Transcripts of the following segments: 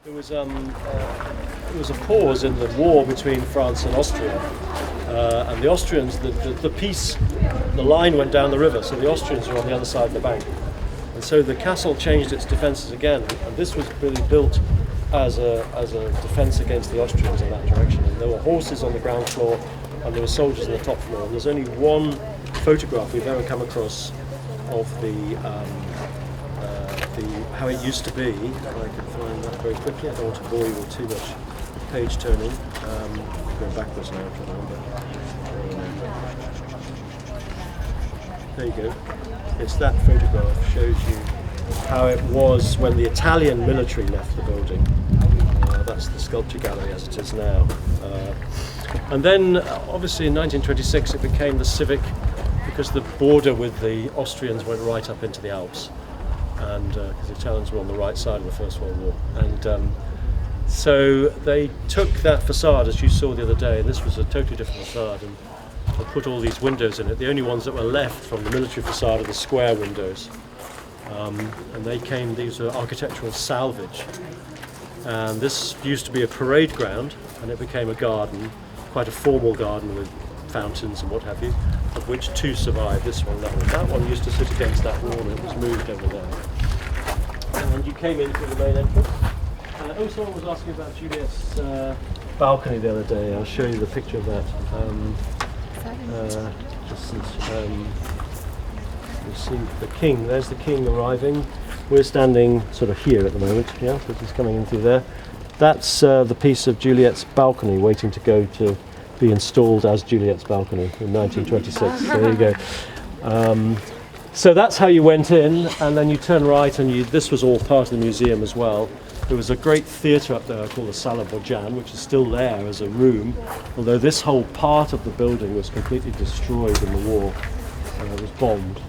There was a pause in the war between France and Austria, and the Austrians, the line went down the river, so the Austrians were on the other side of the bank, and so the castle changed its defences again, and this was really built as a defence against the Austrians in that direction. And there were horses on the ground floor, and there were soldiers on the top floor. And there's only one photograph we've ever come across of how it used to be. If I can find that very quickly. I don't want to bore you with too much page turning. Going backwards now, I'm trying to remember. There you go. It's that photograph, shows you how it was when the Italian military left the building. That's the sculpture gallery as it is now. And then, obviously, in 1926 it became the civic, because the border with the Austrians went right up into the Alps, and because the Italians were on the right side of the First World War. And so they took that facade, as you saw the other day, and this was a totally different facade, and they put all these windows in it. The only ones that were left from the military facade are the square windows. And these were architectural salvage. And this used to be a parade ground, and it became a garden, quite a formal garden with fountains and what have you, of which two survived, this one, that one. That one used to sit against that wall, and it was moved over there. And you came in through the main entrance. Someone was asking about Juliet's balcony the other day. I'll show you the picture of that. You see the king, there's the king arriving. We're standing sort of here at the moment, yeah, so he's coming in through there. That's the piece of Juliet's balcony waiting to go to be installed as Juliet's balcony in 1926. There you go. So that's how you went in, and then you turn right, and this was all part of the museum as well. There was a great theatre up there called the Sala Borgian, which is still there as a room, although this whole part of the building was completely destroyed in the war. It was bombed.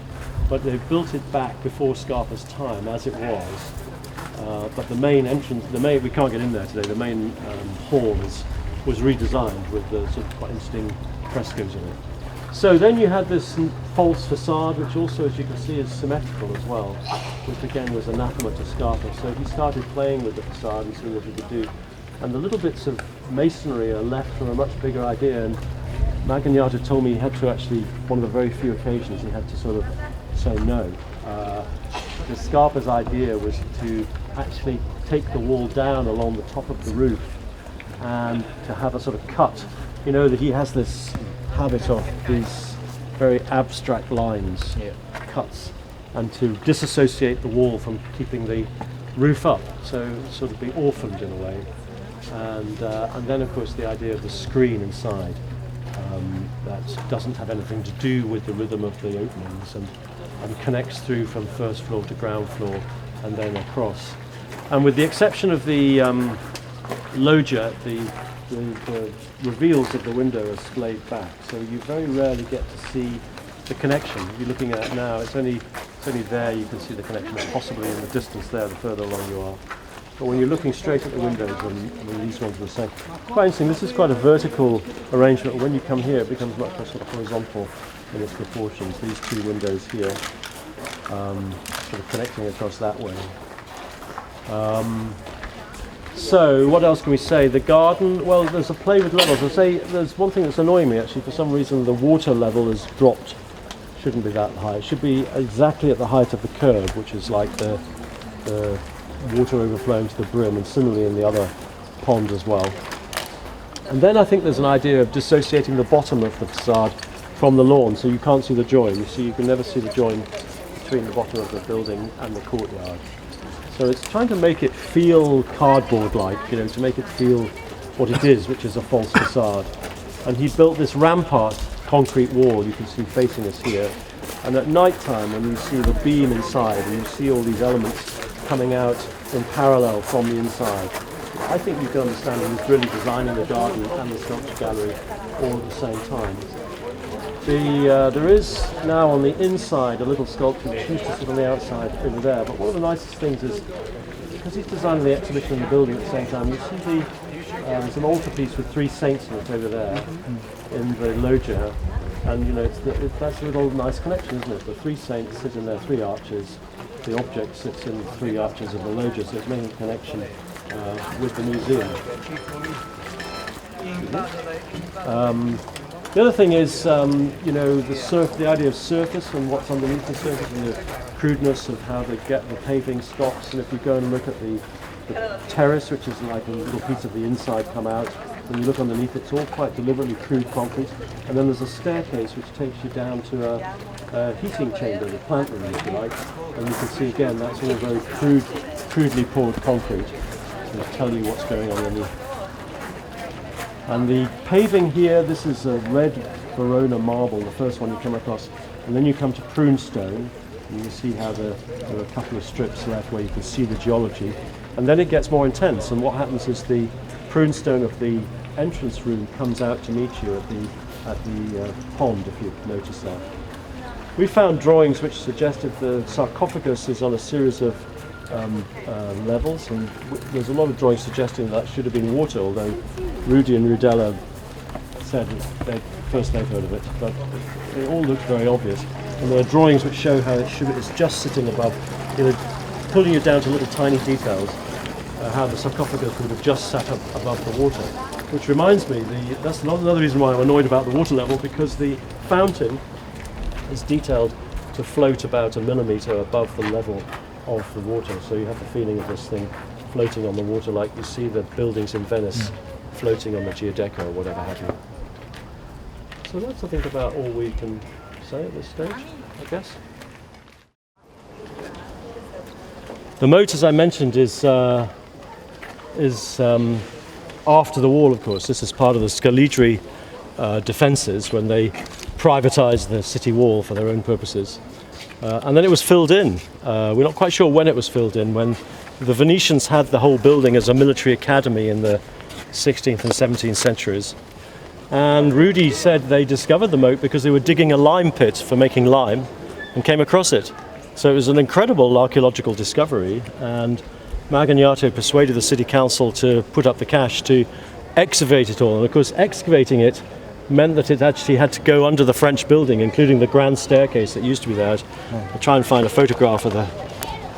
But they built it back before Scarpa's time, as it was. But the main entrance, we can't get in there today, the main hall was redesigned with the sort of quite interesting frescoes in it. So then you had this false facade, which also, as you can see, is symmetrical as well, which again was anathema to Scarpa. So he started playing with the facade and seeing what he could do. And the little bits of masonry are left from a much bigger idea. And Magagnata told me he had to actually, one of the very few occasions, he had to sort of say no. The Scarpa's idea was to actually take the wall down along the top of the roof and to have a sort of cut. You know that he has this habit of these very abstract lines, cuts, and to disassociate the wall from keeping the roof up, so sort of be orphaned in a way. And then of course the idea of the screen inside that doesn't have anything to do with the rhythm of the openings and connects through from first floor to ground floor and then across. And with the exception of the loggia, the reveals of the window are splayed back, so you very rarely get to see the connection. You're looking at it now, it's only there you can see the connection, possibly in the distance there the further along you are. But when you're looking straight at the windows, and these ones are the same. Quite interesting, this is quite a vertical arrangement. When you come here it becomes much more sort of horizontal in its proportions. These two windows here, sort of connecting across that way. So what else can we say? The garden, well, there's a play with levels. I say there's one thing that's annoying me actually. For some reason the water level has dropped. Shouldn't be that high. It should be exactly at the height of the curb, which is like the water overflowing to the brim, and similarly in the other pond as well. And then I think there's an idea of dissociating the bottom of the facade from the lawn, so you can't see the join. You can never see the join between the bottom of the building and the courtyard. So it's trying to make it feel cardboard-like, to make it feel what it is, which is a false facade. And he built this rampart concrete wall you can see facing us here. And at night time, when you see the beam inside and you see all these elements coming out in parallel from the inside, I think you can understand that he's really designing the garden and the sculpture gallery all at the same time. There is now on the inside a little sculpture which used to sit on the outside over there, but one of the nicest things is, because he's designing the exhibition in the building at the same time, you see there's an altarpiece with three saints in it over there in the loggia, and that's a little nice connection, isn't it? The three saints sit in their three arches, the object sits in the three arches of the loggia, so it's making a connection with the museum. The other thing is, the idea of surface and what's underneath the surface, and the crudeness of how they get the paving stops. And if you go and look at the terrace, which is like a little piece of the inside come out, when you look underneath, it's all quite deliberately crude concrete. And then there's a staircase which takes you down to a heating chamber, the plant room, if you like. And you can see again, that's all very crudely poured concrete to tell you what's going on underneath. And the paving here, this is a red Verona marble, the first one you come across. And then you come to prune stone, and you see how there are a couple of strips left where you can see the geology. And then it gets more intense, and what happens is the prune stone of the entrance room comes out to meet you at the pond, if you notice that. We found drawings which suggested the sarcophagus is on a series of levels, and there's a lot of drawings suggesting that should have been water, although Rudy and Rudella said they've heard of it, but it all looks very obvious. And there are drawings which show how it's just sitting above, pulling you down to little tiny details, how the sarcophagus would have just sat up above the water. Which reminds me, that's another reason why I'm annoyed about the water level, because the fountain is detailed to float about a millimetre above the level of the water, so you have the feeling of this thing floating on the water like you see the buildings in Venice floating on the geodeca or whatever have you. So that's, I think, about all we can say at this stage, I guess. The moat, as I mentioned, is after the wall, of course. This is part of the Scaligeri defences when they privatised the city wall for their own purposes. And then it was filled in. We're not quite sure when it was filled in, when the Venetians had the whole building as a military academy in the 16th and 17th centuries. And Rudy said they discovered the moat because they were digging a lime pit for making lime and came across it. So it was an incredible archaeological discovery, and Margagnato persuaded the city council to put up the cash to excavate it all. And of course, excavating it meant that it actually had to go under the French building, including the grand staircase that used to be there. I'll try and find a photograph of the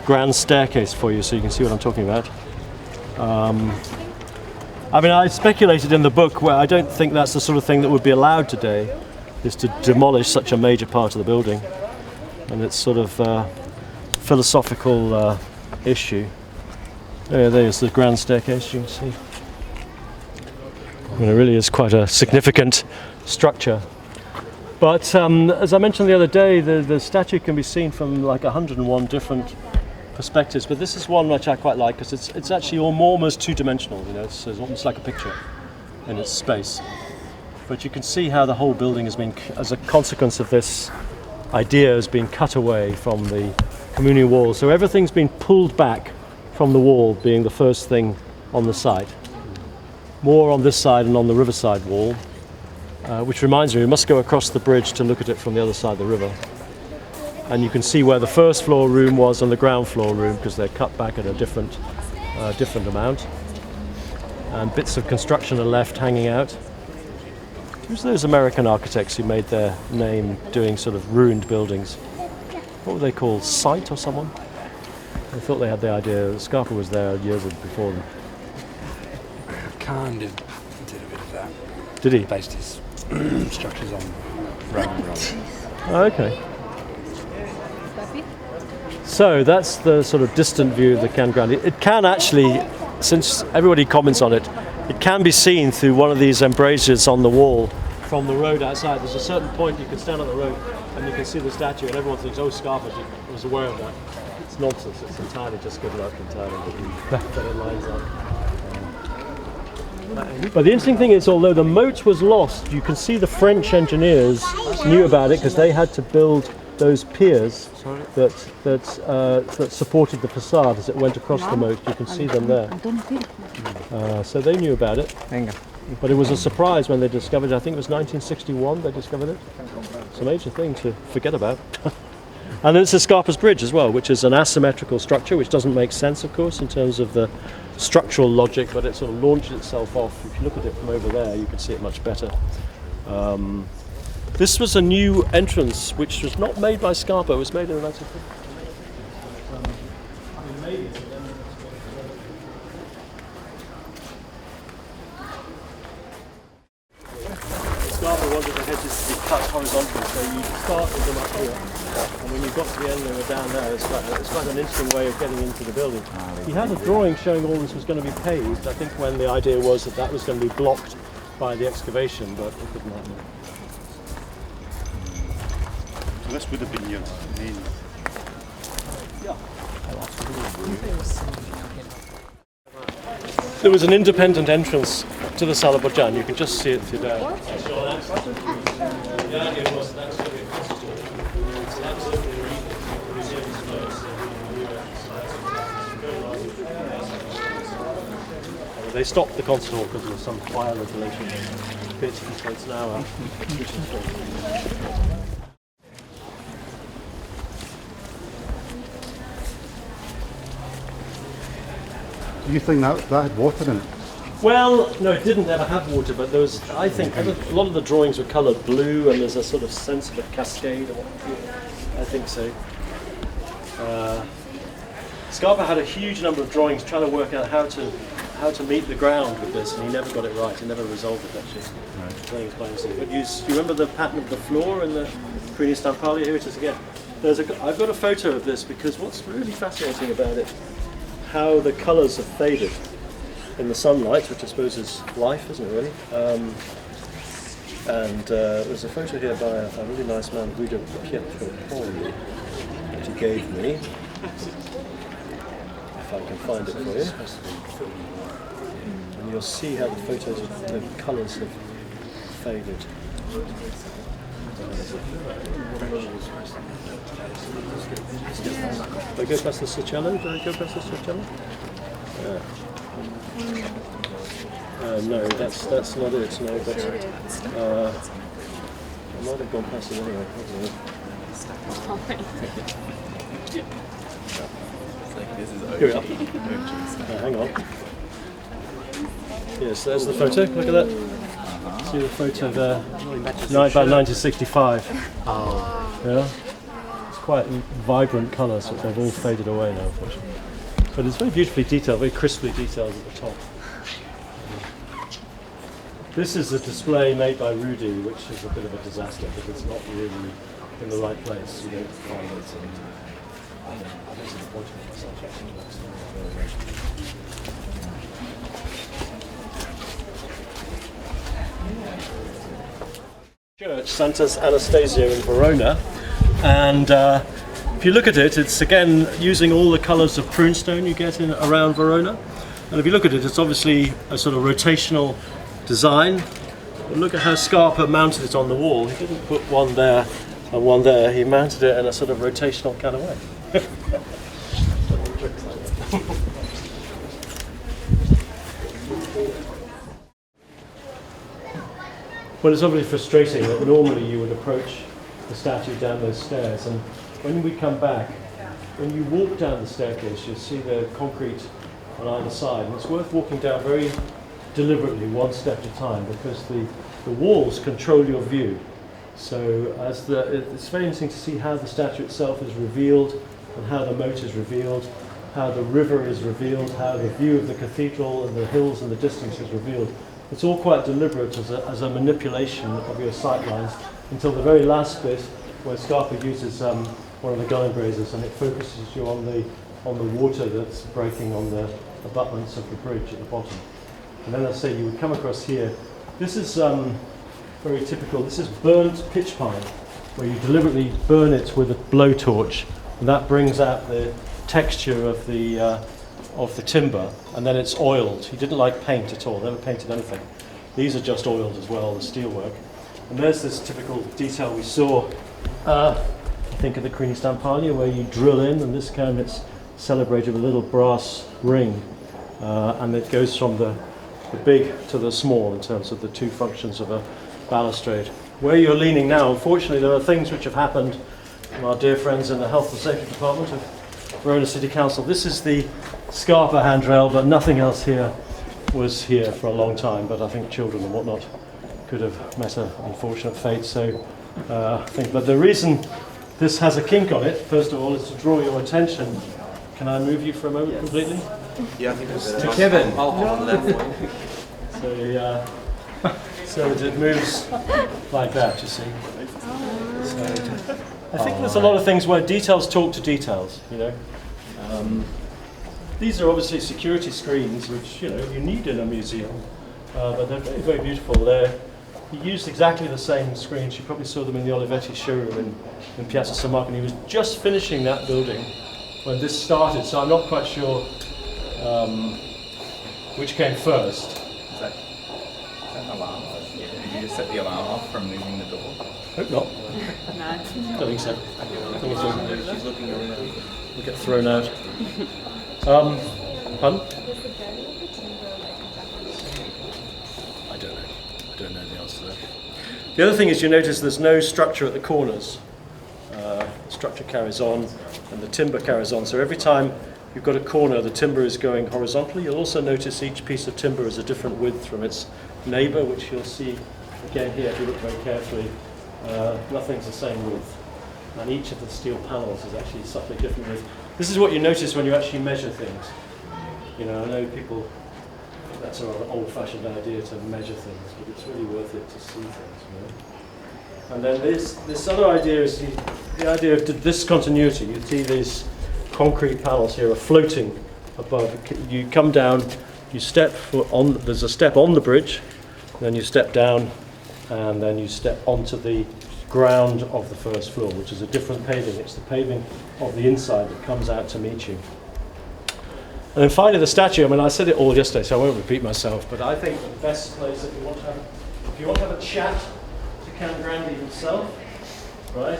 grand staircase for you so you can see what I'm talking about. I speculated in the book where I don't think that's the sort of thing that would be allowed today, is to demolish such a major part of the building. And it's sort of a philosophical issue. There's the grand staircase, you can see. It really is quite a significant structure. But as I mentioned the other day, the statue can be seen from like 101 different perspectives. But this is one which I quite like because it's actually almost two-dimensional. It's almost like a picture in its space. But you can see how the whole building has been, as a consequence of this idea, has been cut away from the communal wall. So everything's been pulled back from the wall, being the first thing on the site. More on this side and on the riverside wall, which reminds me, we must go across the bridge to look at it from the other side of the river. And you can see where the first floor room was and the ground floor room, because they're cut back at a different amount. And bits of construction are left hanging out. Who's those American architects who made their name doing sort of ruined buildings? What were they called? Sight or someone? I thought they had the idea. Scarpa was there years before them. Khan did a bit of that. Did he? Based his structures on Roman buildings. Oh, okay. So that's the sort of distant view of the Can Grande. It can actually, since everybody comments on it, it can be seen through one of these embrasures on the wall from the road outside. There's a certain point you can stand on the road and you can see the statue, and everyone thinks, oh, Scarpa was aware of that. It's nonsense. It's entirely just good luck entirely that it lines up. But the interesting thing is, although the moat was lost, you can see the French engineers knew about it because they had to build those piers that supported the facade as it went across the moat. You can see them there. So they knew about it. But it was a surprise when they discovered it. I think it was 1961 they discovered it. It's a major thing to forget about. And then it's the Scarpas Bridge as well, which is an asymmetrical structure, which doesn't make sense, of course, in terms of the structural logic, but it sort of launches itself off. If you look at it from over there, you can see it much better. This was a new entrance, which was not made by Scarpa, it was made in the 1950s. wanted the hedges to be cut horizontally, so you start with them up here, and when you got to the end they were down there. It's quite an interesting way of getting into the building. He had a drawing showing all this was going to be paved, I think when the idea was that that was going to be blocked by the excavation, but it didn't happen. So this would have been your main... There was an independent entrance to the Sala Borgian. You can just see it through there. They stopped the concert hall because of some fire regulation bit, so it's now out. Do you think that had water in it? Well, no, it didn't ever have water, but there was, I think, a lot of the drawings were coloured blue, and there's a sort of sense of a cascade, or I think so. Scarpa had a huge number of drawings trying to work out how to meet the ground with this, and he never got it right. He never resolved it, actually. Right. But you remember the pattern of the floor in the Queen Stampalia? Here it is again. I've got a photo of this because what's really fascinating about it, how the colours have faded in the sunlight, which I suppose is life, isn't it, really? There's a photo here by a really nice man, Guido Pietro Poli, that he gave me. If I can find it for you. And you'll see how the photos, the colours have faded. Do I go past the Cicello? Yeah. No, that's not it. No, but I might have gone past it anyway. Here we are. Hang on. Yes, there's the photo. Look at that. See the photo there. About 1965. Yeah. It's quite vibrant colours, but they've all faded away now, unfortunately. But it's very beautifully detailed, very crisply detailed at the top. This is a display made by Rudy, which is a bit of a disaster because it's not really in the right place. You don't find it. This is the point of Church, Santa Anastasia in Verona, and if you look at it, it's again using all the colours of prunestone you get in around Verona. And if you look at it, it's obviously a sort of rotational design. But look at how Scarpa mounted it on the wall. He didn't put one there and one there. He mounted it in a sort of rotational kind of way. Well, it's obviously frustrating that normally you would approach the statue down those stairs, and when we come back, when you walk down the staircase, you'll see the concrete on either side, and it's worth walking down very deliberately, one step at a time, because the walls control your view. So it's very interesting to see how the statue itself is revealed, and how the moat is revealed, how the river is revealed, how the view of the cathedral and the hills and the distance is revealed. It's all quite deliberate as a manipulation of your sight lines until the very last bit where Scarpa uses one of the gun embrasures, and it focuses you on the water that's breaking on the abutments of the bridge at the bottom. And then I say you would come across here. This is very typical. This is burnt pitch pine, where you deliberately burn it with a blowtorch, and that brings out the texture of the timber, and then it's oiled. He didn't like paint at all, never painted anything. These are just oiled as well, the steelwork. And there's this typical detail we saw, I think, at the Queen Stampalia, where you drill in, and this time it's celebrated with a little brass ring, and it goes from the big to the small in terms of the two functions of a balustrade. Where you're leaning now, unfortunately, there are things which have happened from our dear friends in the Health and Safety Department of Verona City Council. This is the Scarpa handrail, but nothing else here was here for a long time, but I think children and whatnot could have met an unfortunate fate. So but the reason this has a kink on it, first of all, is to draw your attention. Can I move you for a moment completely? Yeah, I think to Kevin. I'll hold on to that point. So So it moves like that, you see. So I think there's a lot of things where details talk to details, you know. These are obviously security screens, which you need in a museum, but they're very, very beautiful. He used exactly the same screens. You probably saw them in the Olivetti showroom in Piazza San Marco, and he was just finishing that building when this started, so I'm not quite sure which came first. Is that an alarm? Did you just set the alarm off from moving the door? Hope not. No. Don't think so. I think it's all, She's looking around. will get thrown out. Pardon? I don't know. I don't know the answer to that. The other thing is you notice there's no structure at the corners. The structure carries on and the timber carries on. So every time you've got a corner, the timber is going horizontally. You'll also notice each piece of timber is a different width from its neighbour, which you'll see again here if you look very carefully. Nothing's the same width. And each of the steel panels is actually subtly different width. This is what you notice when you actually measure things. You know, I know people think that's a rather old-fashioned idea to measure things, but it's really worth it to see things, you know. And then this other idea is the idea of discontinuity. You see these concrete panels here are floating above. You come down, you step on. There's a step on the bridge, then you step down, and then you step onto the ground of the first floor, which is a different paving. It's the paving of the inside that comes out to meet you. And then finally the statue, I mean I said it all yesterday so I won't repeat myself, but I think the best place if you want to have a chat to Count Grandi himself, right?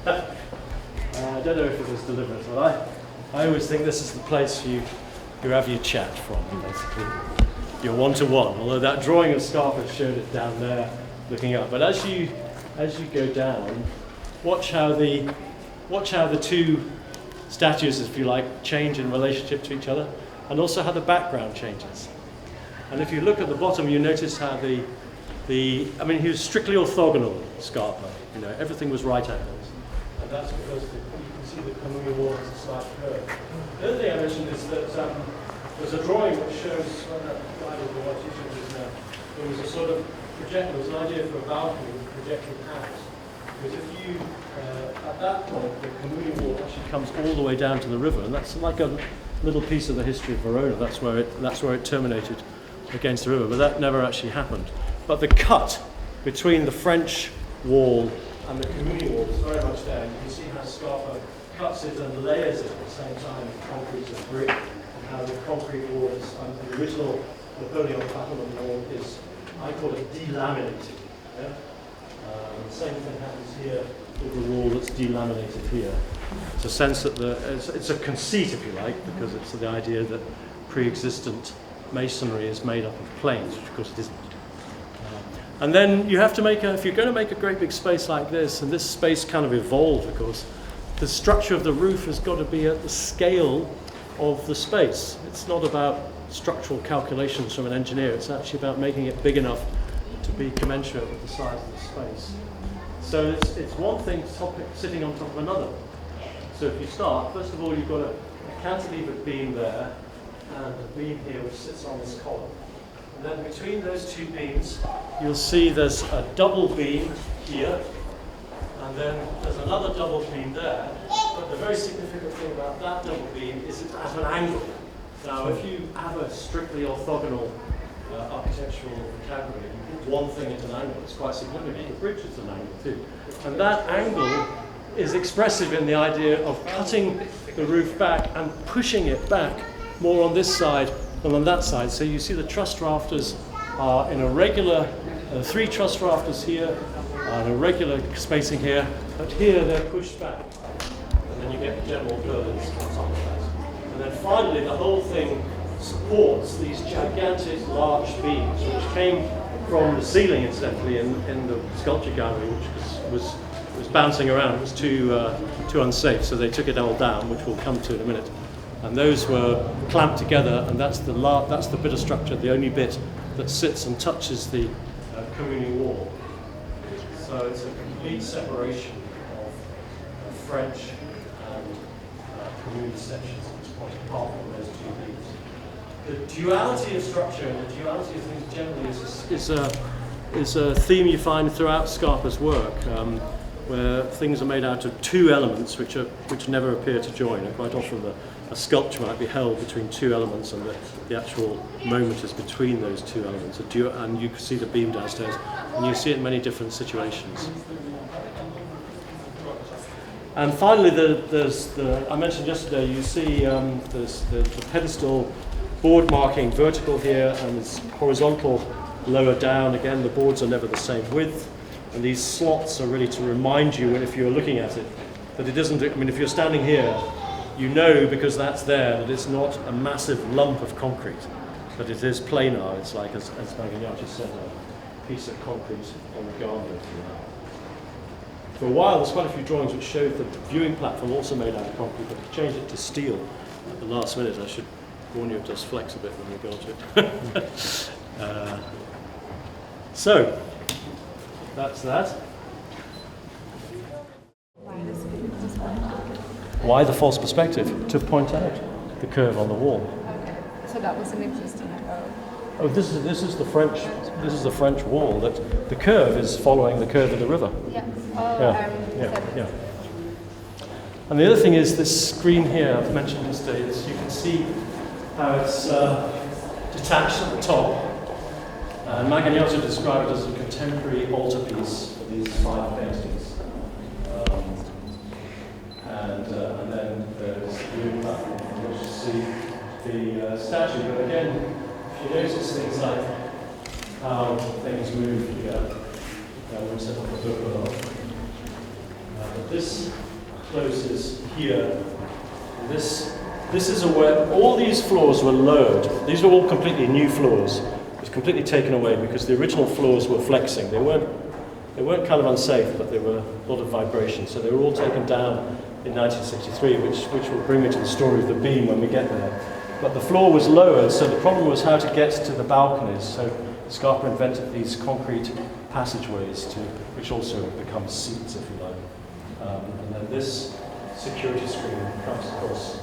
I don't know if it was deliberate, but I always think this is the place you have your chat from, basically. Your one-to-one, although that drawing of Scarpas showed it down there looking up. But as you go down, watch how the two statues, if you like, change in relationship to each other, and also how the background changes. And if you look at the bottom, you notice how I mean, he was strictly orthogonal, Scarpa. You know, everything was right angles, and that's because you can see the communal wall has a slight curve. The other thing I mentioned is that there's a drawing which shows that guide of the artisan is now. There was a sort of projector. There was an idea for a balcony projecting out. Because if you, at that point, the communal wall actually comes all the way down to the river, and that's like a little piece of the history of Verona. That's where it terminated against the river, but that never actually happened. But the cut between the French wall and the communal wall is very much there. You can see how Scarpa cuts it and layers it at the same time with concrete and brick, and how the concrete wall is, the original Napoleon battlement wall is, I call it delaminated. Yeah? The same thing happens here with the wall that's delaminated here. It's a sense that it's a conceit, if you like, because it's the idea that pre-existent masonry is made up of planes, which of course it isn't. And then you have to if you're going to make a great big space like this, and this space kind of evolved, of course, the structure of the roof has got to be at the scale of the space. It's not about structural calculations from an engineer, it's actually about making it big enough to be commensurate with the size of the space. So it's one thing sitting on top of another. So if you start, first of all you've got a cantilevered beam there, and a beam here which sits on this column. And then between those two beams, you'll see there's a double beam here, and then there's another double beam there. But the very significant thing about that double beam is it's at an angle. Now, if you have a strictly orthogonal architectural vocabulary, you put one thing at an angle, it's quite significant. The bridge is an angle too. And that angle is expressive in the idea of cutting the roof back and pushing it back more on this side than on that side. So you see the truss rafters are in a regular, 3 truss rafters here, and a regular spacing here, but here they're pushed back. And then you get the general pillars on top of that. And then finally the whole thing supports these gigantic large beams, which came from the ceiling incidentally in the sculpture gallery, which was bouncing around. It was too unsafe, so they took it all down, which we'll come to in a minute. And those were clamped together, and that's the bit of structure, the only bit that sits and touches the communal wall. So it's a complete separation of French and communal sections at this point, apart from those two beams. The duality of structure and the duality of things generally is a theme you find throughout Scarpa's work, where things are made out of two elements which never appear to join. And quite often a sculpture might be held between two elements, and the actual moment is between those two elements. And you can see the beam downstairs, and you see it in many different situations. And finally, I mentioned yesterday, you see there's the pedestal board marking vertical here, and it's horizontal lower down. Again, the boards are never the same width, and these slots are really to remind you, if you're looking at it, that it isn't, if you're standing here, you know, because that's there, that it's not a massive lump of concrete, but it is planar. It's like, as Magniaci said, a piece of concrete on the garden. For a while, there's quite a few drawings which showed the viewing platform also made out of concrete, but we changed it to steel at the last minute. I should warn you, it does flex a bit when we go to it. So, that's that. Why the false perspective? To point out the curve on the wall. Okay. So that was an existing. Oh, this is the French wall. That the curve is following the curve of the river. Yeah. Yeah. And the other thing is this screen here I've mentioned yesterday. You can see how it's detached at the top. And Magniaci described it as a contemporary altarpiece for these 5 paintings. And then there's the viewing platform from which you see the statue. But again, if you notice things like how things move here, we'll set up a book. But this closes here. And this is where all these floors were lowered. These were all completely new floors. It was completely taken away because the original floors were flexing. They weren't kind of unsafe, but there were a lot of vibration. So they were all taken down in 1963, which will bring me to the story of the beam when we get there. But the floor was lowered, so the problem was how to get to the balconies. So Scarpa invented these concrete passageways, which also become seats, if you like. And then this security screen comes across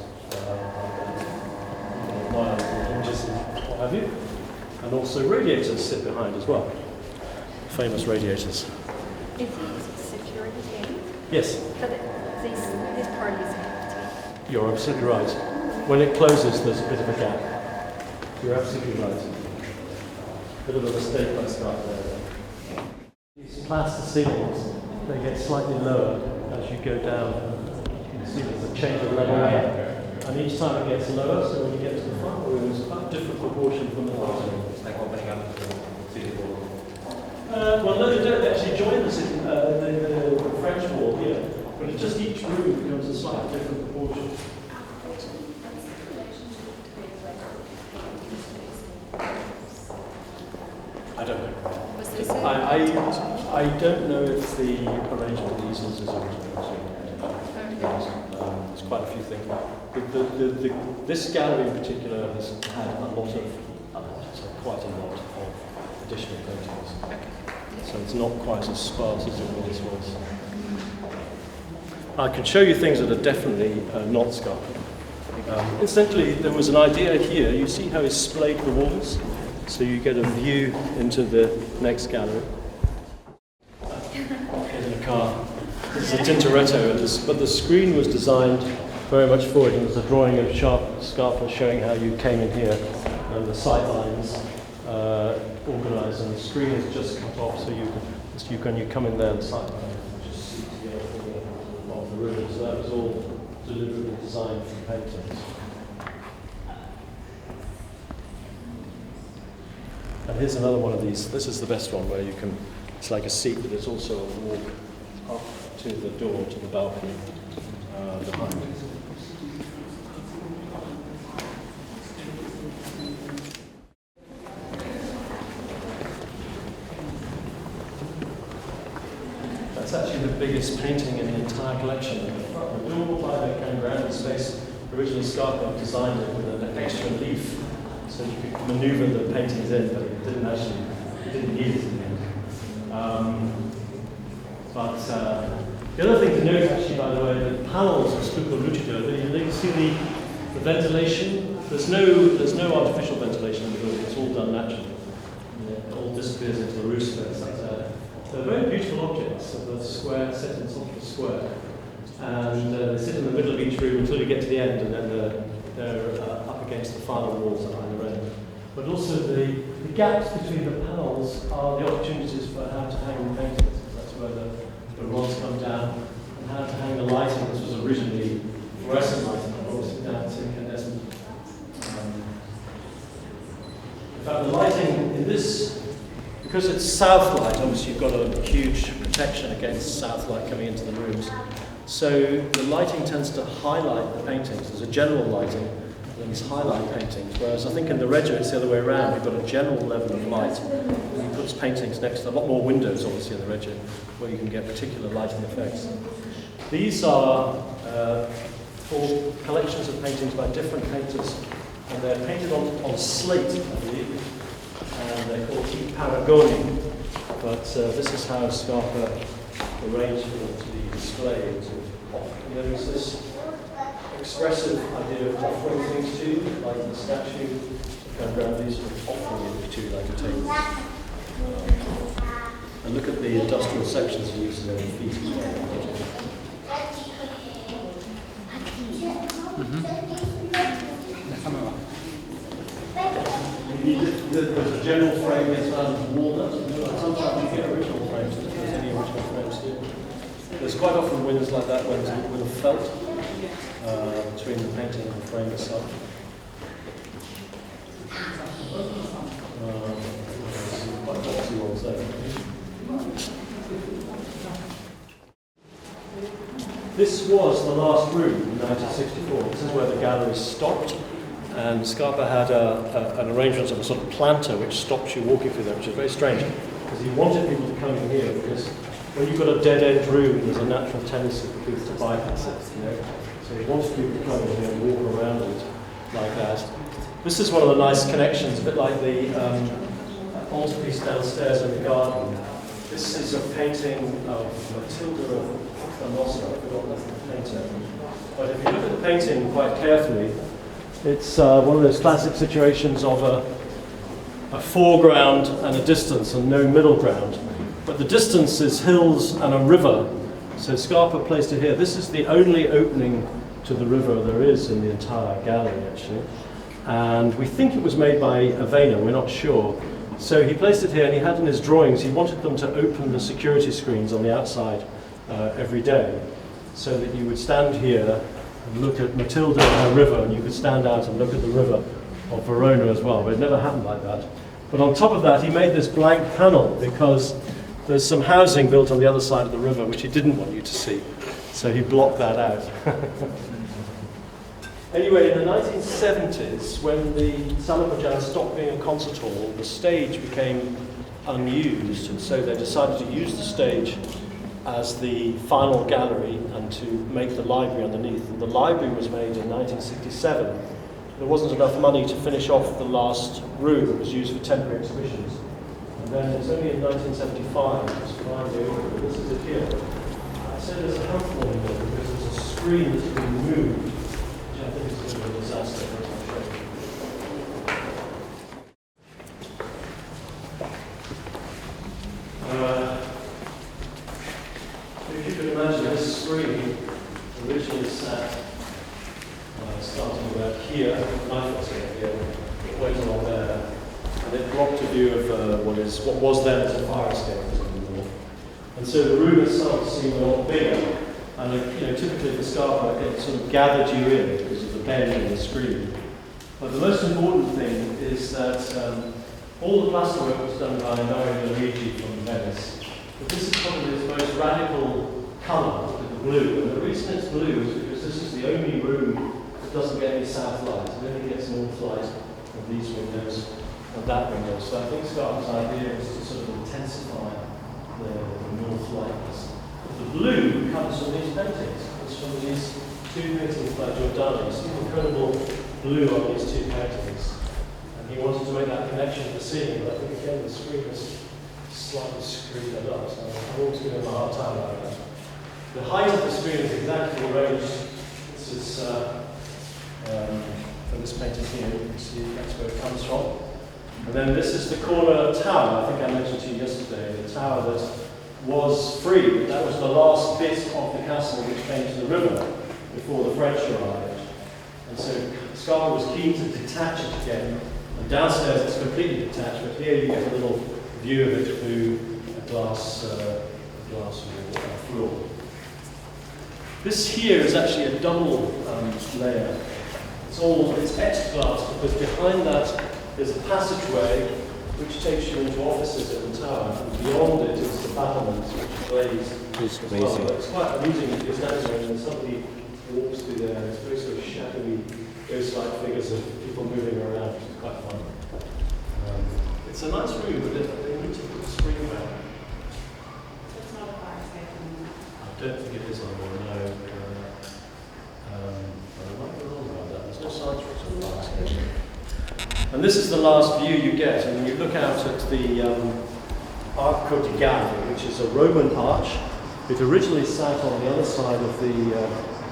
hinges and what have you. And also radiators sit behind as well. Famous radiators. Is it security gate? Yes. But this part is empty. You're absolutely right. When it closes, there's a bit of a gap. You're absolutely right. Bit of a mistake by Scarpa there. These plaster ceilings, they get slightly lower as you go down. You can see there's a change of level here. And each time it gets lower, so when you get to the front room, it's about a different proportion from the bottom. It's like opening up the city wall. Well, no, they don't actually join the French wall here, but it's just each room becomes a slightly different proportion. I don't know. I don't know if the arrangement of the easels is original. There's quite a few things. This gallery in particular has had quite a lot of additional paintings. So it's not quite as sparse as it once was. I can show you things that are definitely not Scarpa. Incidentally, there was an idea here. You see how he's splayed the walls? So you get a view into the next gallery. Get in a car. This is a Tintoretto, but the screen was designed very much for it. It was a drawing of Scarpa showing how you came in here, and the sight lines organised, and the screen is just cut off, so you come in there and the sight lines just see together of the river. So that was all deliberately designed for paintings. And here's another one of these. This is the best one where it's like a seat, but it's also a walk up to the door, to the balcony behind it. That's actually the biggest painting in the entire collection. The door by the Cangrande space, originally Scarpa designed it with an extra leaf, so you could maneuver the paintings in, but it didn't need it in the end. But the other thing to note, actually, by the way, the panels of Stucco Lucido, you can see the ventilation. There's no artificial ventilation in the building. It's all done naturally. it all disappears into the roof space. They're very beautiful objects of the square, set in top of the square. And they sit in the middle of each room until you get to the end, and then they're up against the final walls behind the end. But also the gaps between the panels are the opportunities for how to hang the paintings. That's where the rods come down, and how to hang the lighting. This was originally fluorescent lighting, obviously down to incandescent. In fact, the lighting in this, because it's south light, obviously you've got a huge protection against south light coming into the rooms. So the lighting tends to highlight the paintings. There's a general lighting, and then there's highlight paintings. Whereas I think in the Reggio it's the other way around. You've got a general level of light. And he puts paintings next to a lot more windows, obviously, in the Reggio, where you can get particular lighting effects. These are four collections of paintings by different painters, and they're painted on slate, I believe, and they're called I Paragoni. But this is how Scarpa arranged for them to be displayed. There is this expressive idea of offering things to you, like the statue, and around these sort of offering it to you like a table. And look at the industrial sections he uses in the feet as well. There's a general frame that's found in walnut. Sometimes you get original frames, if there's any original frames here. There's quite often windows like that when there's with a felt between the painting and the frame itself. Quite boxy ones there. This was the last room in 1964. This is where the gallery stopped. And Scarpa had an arrangement of a sort of planter which stops you walking through there, which is very strange, because he wanted people to come in here, because when you've got a dead-end room, there's a natural tendency for people to bypass it, you know. So he wanted people to come in here and walk around it like that. This is one of the nice connections, a bit like the altarpiece downstairs in the garden. This is a painting of Matilda of Fanossa, I've forgotten the painter. But if you look at the painting quite carefully, it's one of those classic situations of a foreground and a distance and no middle ground. But the distance is hills and a river. So Scarpa placed it here. This is the only opening to the river there is in the entire gallery, actually. And we think it was made by Avena, we're not sure. So he placed it here, and he had in his drawings, he wanted them to open the security screens on the outside every day, so that you would stand here and look at Matilda and her river, and you could stand out and look at the river of Verona as well. But it never happened like that. But on top of that, he made this blank panel because there's some housing built on the other side of the river which he didn't want you to see. So he blocked that out. Anyway, in the 1970s, when the Sala Poggiana stopped being a concert hall, the stage became unused, and so they decided to use the stage as the final gallery and to make the library underneath. And the library was made in 1967. There wasn't enough money to finish off the last room. It was used for temporary exhibitions. And then it's only in 1975 it was finally opened. This is it here. I said there's a handful in there because there's a screen that's been moved, which I think is a bit of a disaster. If you can imagine this screen originally sat starting about here, I was here, it went along there, and it blocked a view of what was then as a fire escape. And so the room itself seemed a lot bigger, and typically for Scarpa it sort of gathered you in because of the bend in the screen. But the most important thing is that all the plasterwork was done by Mario Luigi from Venice. But this is probably his most radical colour, the blue. And the reason it's blue is because this is the only room that doesn't get any south light. It only gets north light of these windows and that window. So I think Scarpa's idea is to sort of intensify the north lightness. The blue comes from these paintings. It's from these two paintings by Giordano. You see the incredible blue on these two paintings. And he wanted to make that connection to the ceiling, but I think again the screen is slightly screwed that up, so I'm always giving him a hard time about that. The height of the screen is exactly arranged. This is for this painting here. You can see that's where it comes from. And then this is the corner tower, I think I mentioned to you yesterday, the tower that was free. That was the last bit of the castle which came to the river before the French arrived. And so Scarpa was keen to detach it again. And downstairs it's completely detached, but here you get a little view of it through a glass floor. This here is actually a double layer. It's etched glass because behind that there's a passageway which takes you into offices in the tower, and beyond it is the battlements which are glazed. It's as amazing. well. But it's quite amusing if you're standing there and somebody walks through there. It's very sort of shadowy, ghost-like figures of people moving around, which is quite fun. It's a nice room, but they need to put the screen back. It's not a fire safe anymore. I don't think it is anymore, no. But I might be wrong about that. There's no signs for it on the fire station. And this is the last view you get, and you look out at the Arco di Galli, which is a Roman arch. It originally sat on the other side of the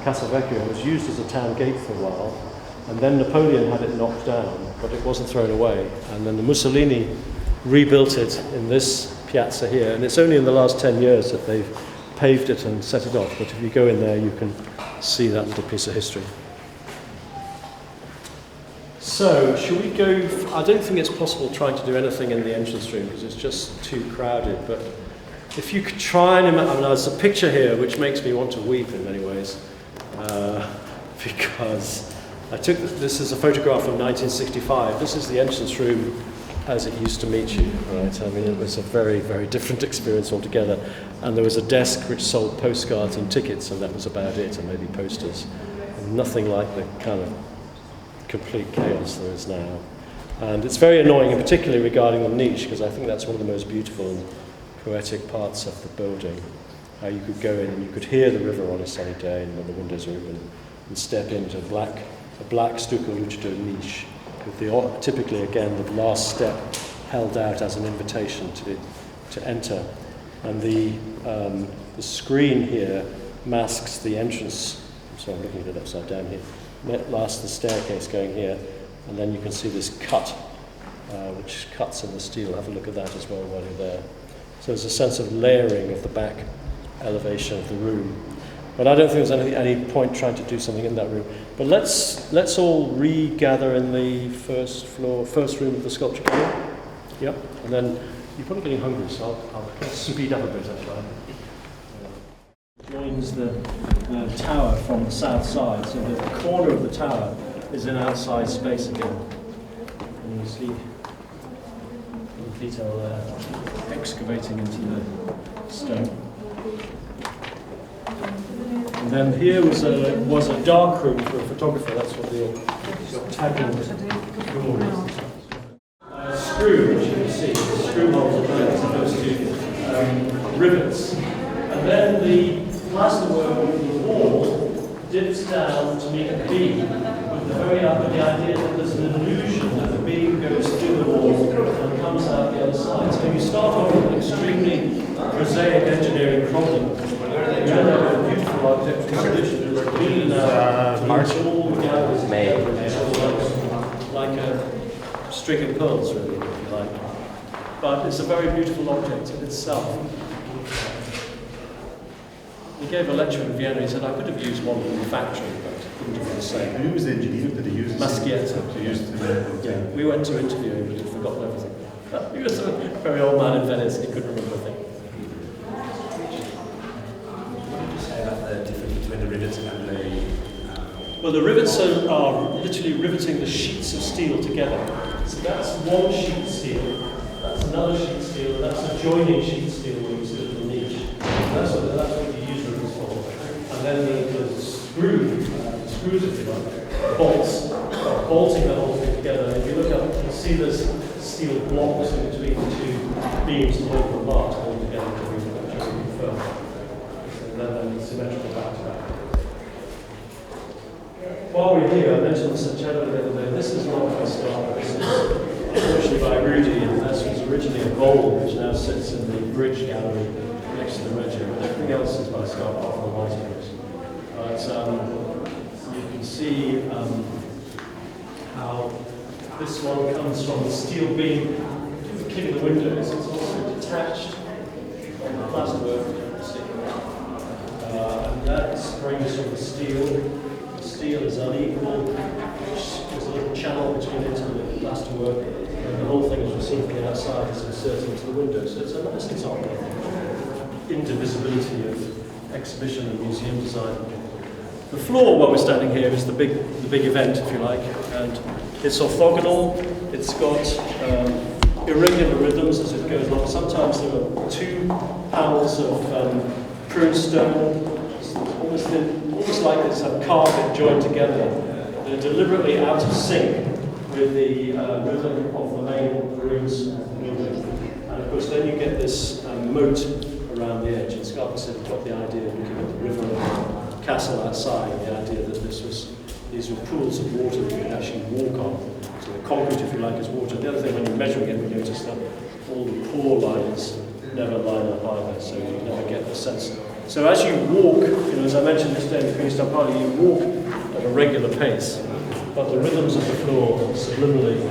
Castelvecchio and was used as a town gate for a while. And then Napoleon had it knocked down, but it wasn't thrown away. And then the Mussolini rebuilt it in this piazza here, and it's only in the last 10 years that they've paved it and set it off. But if you go in there, you can see that little piece of history. So, should we go? I don't think it's possible trying to do anything in the entrance room because it's just too crowded. But if you could try and imagine, there's a picture here which makes me want to weep in many ways, because I took this is a photograph from 1965. This is the entrance room as it used to meet you, right? I mean, it was a very, very different experience altogether. And there was a desk which sold postcards and tickets, and that was about it, and maybe posters. And nothing like the kind of complete chaos there is now. And it's very annoying, and particularly regarding the niche, because I think that's one of the most beautiful and poetic parts of the building. How you could go in and you could hear the river on a sunny day and when the windows are open, and step into a black stucco lucido niche with typically again the last step held out as an invitation to enter. And the screen here masks the entrance. So I'm looking at it upside down here. Last the staircase going here, and then you can see this cut, which cuts in the steel. Have a look at that as well while you're there. So there's a sense of layering of the back elevation of the room. But I don't think there's any point trying to do something in that room. But let's all regather in the first room of the sculpture gallery. Yep. And then you're probably getting hungry, so I'll speed up a bit actually. Joins the tower from the south side, so the corner of the tower is in outside space again. And you see the detail there, excavating into the stone. And then here was a dark room for a photographer. That's what the octagonal door is. Screw, which you can see, screw holes are as opposed to rivets. And then the plasterwork of the wall dips down to meet a beam, with the idea that there's an illusion that the beam goes through the wall and comes out the other side. So you start off with an extremely prosaic engineering problem. You end up with a beautiful architectural solution. It's really now all the galleries together, like a string of pearls, really, if you like. But it's a very beautiful object in itself. He gave a lecture in Vienna. He said, I could have used one in the factory, but it wouldn't have been the same. Who was the engineer that he used? Maschietta. Yeah, we went to interview him, but he'd forgotten everything. He was a very old man in Venice. He couldn't remember a thing. What did you say about the difference between the rivets and the... Well, the rivets are literally riveting the sheets of steel together. So that's one sheet of steel, that's another sheet of steel, and that's a joining sheet of steel where you see a little niche. That's what you use rivets for. And then the screws, if you like, bolts, bolting the whole thing together. And if you look up, you can see there's steel blocks in between the two beams to hold them apart, to hold together to bring them firm. And then symmetrical back to back. While we're here, I mentioned the Sancello the other day. This is not by Scarpa. This is unfortunately by Rudy, and this was originally a bowl which now sits in the Bridge Gallery next to the Reggio. But everything else is by Scarpa off the white bricks. But you can see how This one comes from the steel beam keeping the windows. It's also detached from the plasterwork sticking out. And that springs from the steel. The steel is unequal. There's a little channel between it and the plasterwork. And the whole thing is received from the outside, is inserted into the window. So it's a nice example of indivisibility of exhibition and museum design. The floor, while we're standing here, is the big event, if you like, and it's orthogonal. It's got irregular rhythms as it goes along. Sometimes there are 2 panels of prune stone, almost like it's a carpet joined together. They're deliberately out of sync with the rhythm of the main runes building. And of course, then you get this moat around the edge. And Scarpas had got the idea of looking at the river and the castle outside, the idea that these were pools of water that you could actually walk on. So the concrete, if you like, is water. The other thing, when you're measuring it, we notice that all the pore lines never line up either, so you never get the sense. So as you walk, as I mentioned yesterday in the Queenstown Party, you walk at a regular pace, but the rhythms of the floor subliminally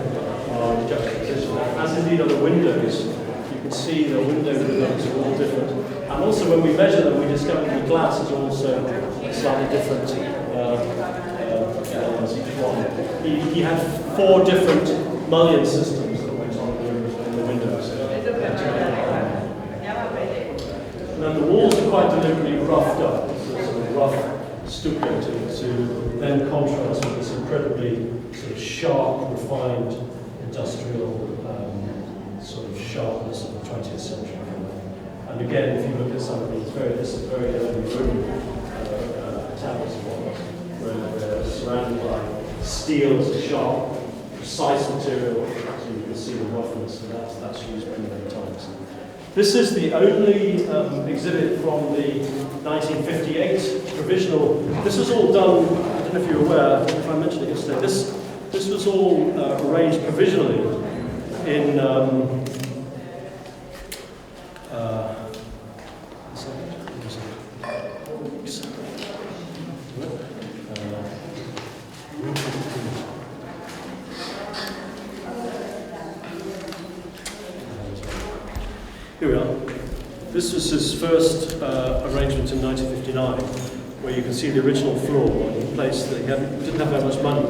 are in juxtaposition. As indeed are the windows. You can see the window rhythms are all different. And also when we measure them, we discover the glass is also slightly different elements, each one. He had 4 different mullion systems that went on in the windows. And then the walls are quite deliberately roughed up, sort of rough stucco to then contrast with this incredibly sort of sharp, refined, industrial sort of sharpness of the 20th century. And again, if you look at some of these this is very early Roman tablets and whatnot, where they're surrounded by steel as a sharp, precise material, so you can see the roughness, and that's used many, many times. This is the only exhibit from the 1958 provisional. This was all done, I don't know if you're aware, if I mentioned it yesterday, this was all arranged provisionally in here we are. This was his first arrangement in 1959, where you can see the original floor in a place that he didn't have very much money.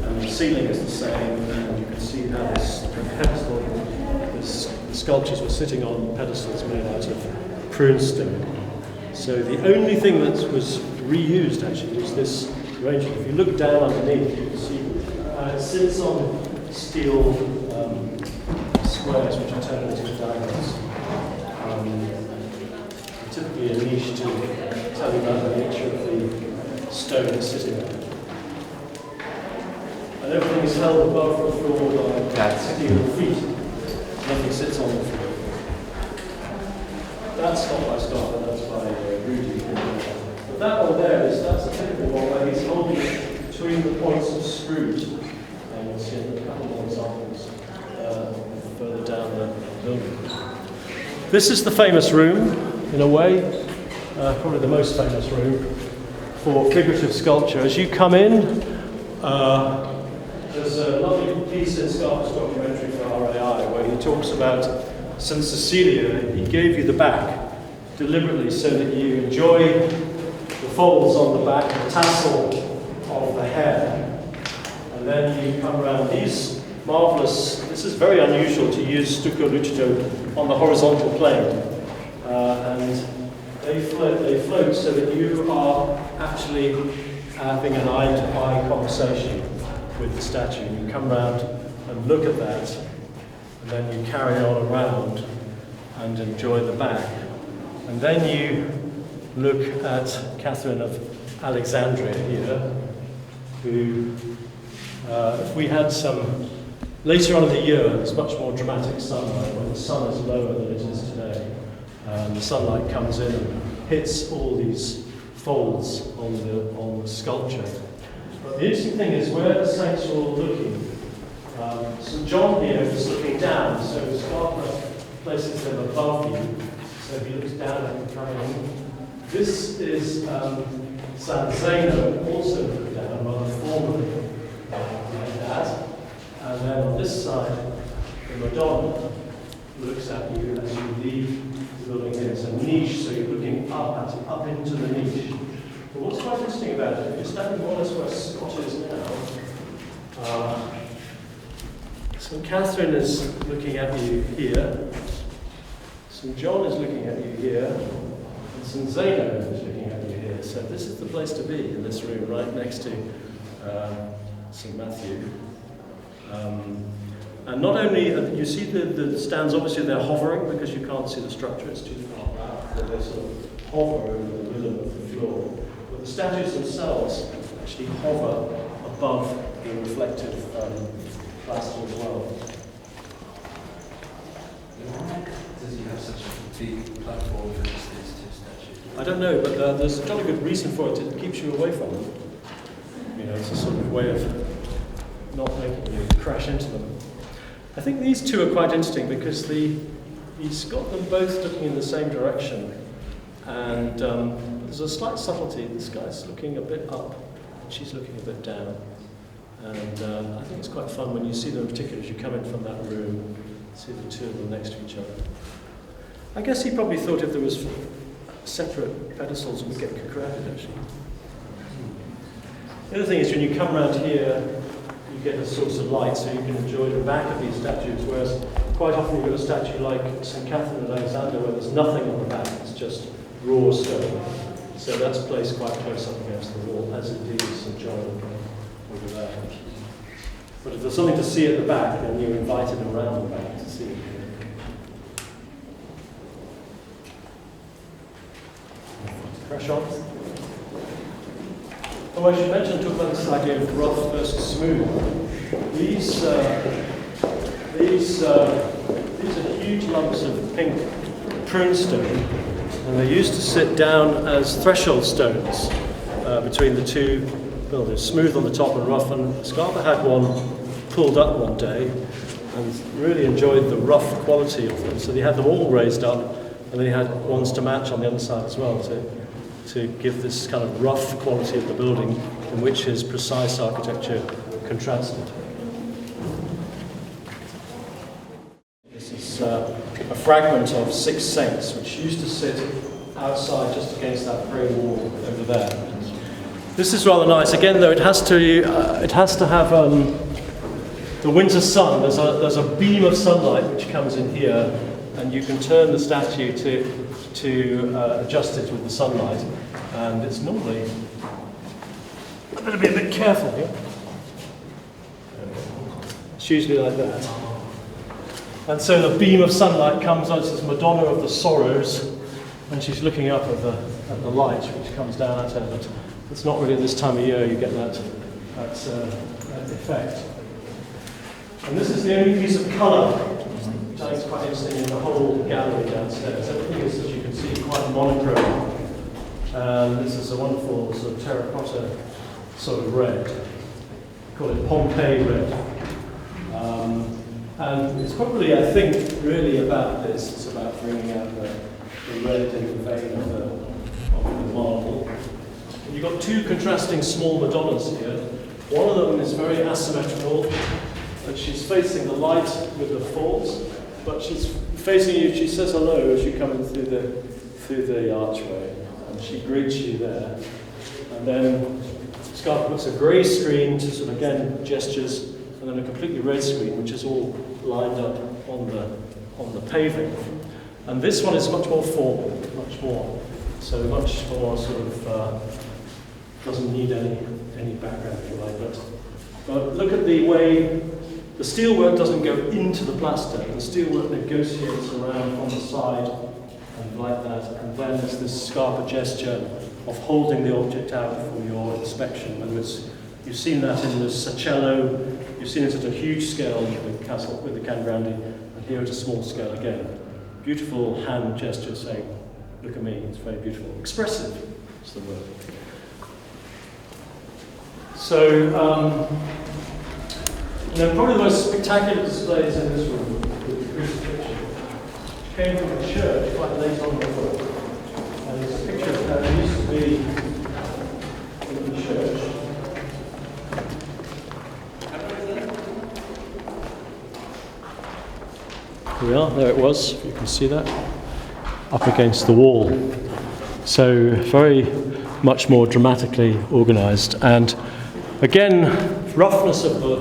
And the ceiling is the same, and you can see how this pedestal, the sculptures were sitting on pedestals made out of prune stone. So the only thing that was reused actually was this arrangement. If you look down underneath, you can see it sits on steel squares which are turned into diagonals. Typically a niche to tell you about the nature of the stone that's sitting there. And everything is held above the floor by steel feet. Nothing sits on the floor. That's not by Scarpa, that's by Rudy. But that one there that's a typical one where he's holding it between the points of screws. And you'll see a couple more examples further down the building. This is the famous room, in a way, probably the most famous room for figurative sculpture. As you come in, there's a lovely piece in Scarpas' documentary for RAI where he talks about St. Cecilia. He gave you the back deliberately so that you enjoy the folds on the back, the tassel of the hair. And then you come around these marvellous, this is very unusual to use stucco lucido on the horizontal plane. And they float so that you are actually having an eye-to-eye conversation with the statue. You come round and look at that, and then you carry on around and enjoy the back. And then you look at Catherine of Alexandria here, who, if we had some, later on in the year, there's much more dramatic sunlight when the sun is lower than it is today. The sunlight comes in and hits all these folds on the sculpture. But the interesting thing is where the saints are all looking. St. John here is looking down, so Scarpa places him above you, so he looks down at the coming in. This is San Zeno, also looked down rather formally like that. And The Madonna looks at you as you leave the building here. It's a niche, so you're looking up into the niche. But what's quite interesting about it, if you're standing more or less where Scott is now, St. Catherine is looking at you here, St. John is looking at you here, and St. Zeno is looking at you here. So this is the place to be, in this room, right next to St. Matthew. And not only, you see the stands, obviously they're hovering because you can't see the structure, it's too far back, so they sort of hover over the middle of the floor. But the statues themselves actually hover above the reflective plaster as well. Does he have such a big platform for these two statues? I don't know, but there's a jolly good reason for it. It keeps you away from them. You know, it's a sort of way of not making you crash into them. I think these two are quite interesting because he's got them both looking in the same direction, and there's a slight subtlety. This guy's looking a bit up, and she's looking a bit down, and I think it's quite fun when you see them, particularly as you come in from that room, see the two of them next to each other. I guess he probably thought if there was separate pedestals, it would get crowded actually. The other thing is when you come around here, you get a source of light so you can enjoy the back of these statues, whereas quite often you've got a statue like St. Catherine and Alexander where there's nothing on the back, it's just raw stone. So that's placed quite close up against the wall, as indeed is St. John over there. But if there's something to see at the back, then you're invited around the back to see it. Crash on. Oh, I should mention, talk about this idea of rough versus smooth. These are huge lumps of pink prune stone, and they used to sit down as threshold stones between the two buildings, smooth on the top and rough. And Scarpa had one pulled up one day and really enjoyed the rough quality of them. So he had them all raised up, and then he had ones to match on the other side as well to give this kind of rough quality of the building in which his precise architecture contrasted. This is a fragment of 6 saints which used to sit outside just against that grey wall over there. This is rather nice. Again, though, it has to have the winter sun. There's a beam of sunlight which comes in here, and you can turn the statue to adjust it with the sunlight, and it's normally. I'm going to be a bit careful here. It's usually like that. And so the beam of sunlight comes out as Madonna of the Sorrows, and she's looking up at the light which comes down at her. But it's not really at this time of year you get that effect. And this is the only piece of colour, which I think is quite interesting, in the whole gallery downstairs. Everything is, as you can see, quite monochrome. This is a wonderful sort of terracotta sort of red. We call it Pompeii red. And it's probably, I think, really about this. It's about bringing out the red in the vein of the marble. And you've got two contrasting small Madonnas here. One of them is very asymmetrical, and she's facing the light with the faults, but she's facing you. She says hello as you come in through the archway, and she greets you there. And then Scarpa puts a grey screen to sort of, again, gestures, and then a completely red screen, which is all lined up on the paving. And this one is much more formal, much more sort of doesn't need any background, if you like. But look at the way the steelwork doesn't go into the plaster. The steelwork negotiates around on the side and like that. And then there's this Scarpa gesture of holding the object out for your inspection. Whether it's, you've seen that in the Sacello, you've seen it at a huge scale with the Can Grande, and here at a small scale again. Beautiful hand gesture saying, look at me, it's very beautiful. Expressive is the word. So, probably the most spectacular displays in this room with the crucifixion came from a church quite late on in the book. And it's a picture that used to be in the church. Here we are, there it was, if you can see that, up against the wall. So very much more dramatically organised, and again, roughness of the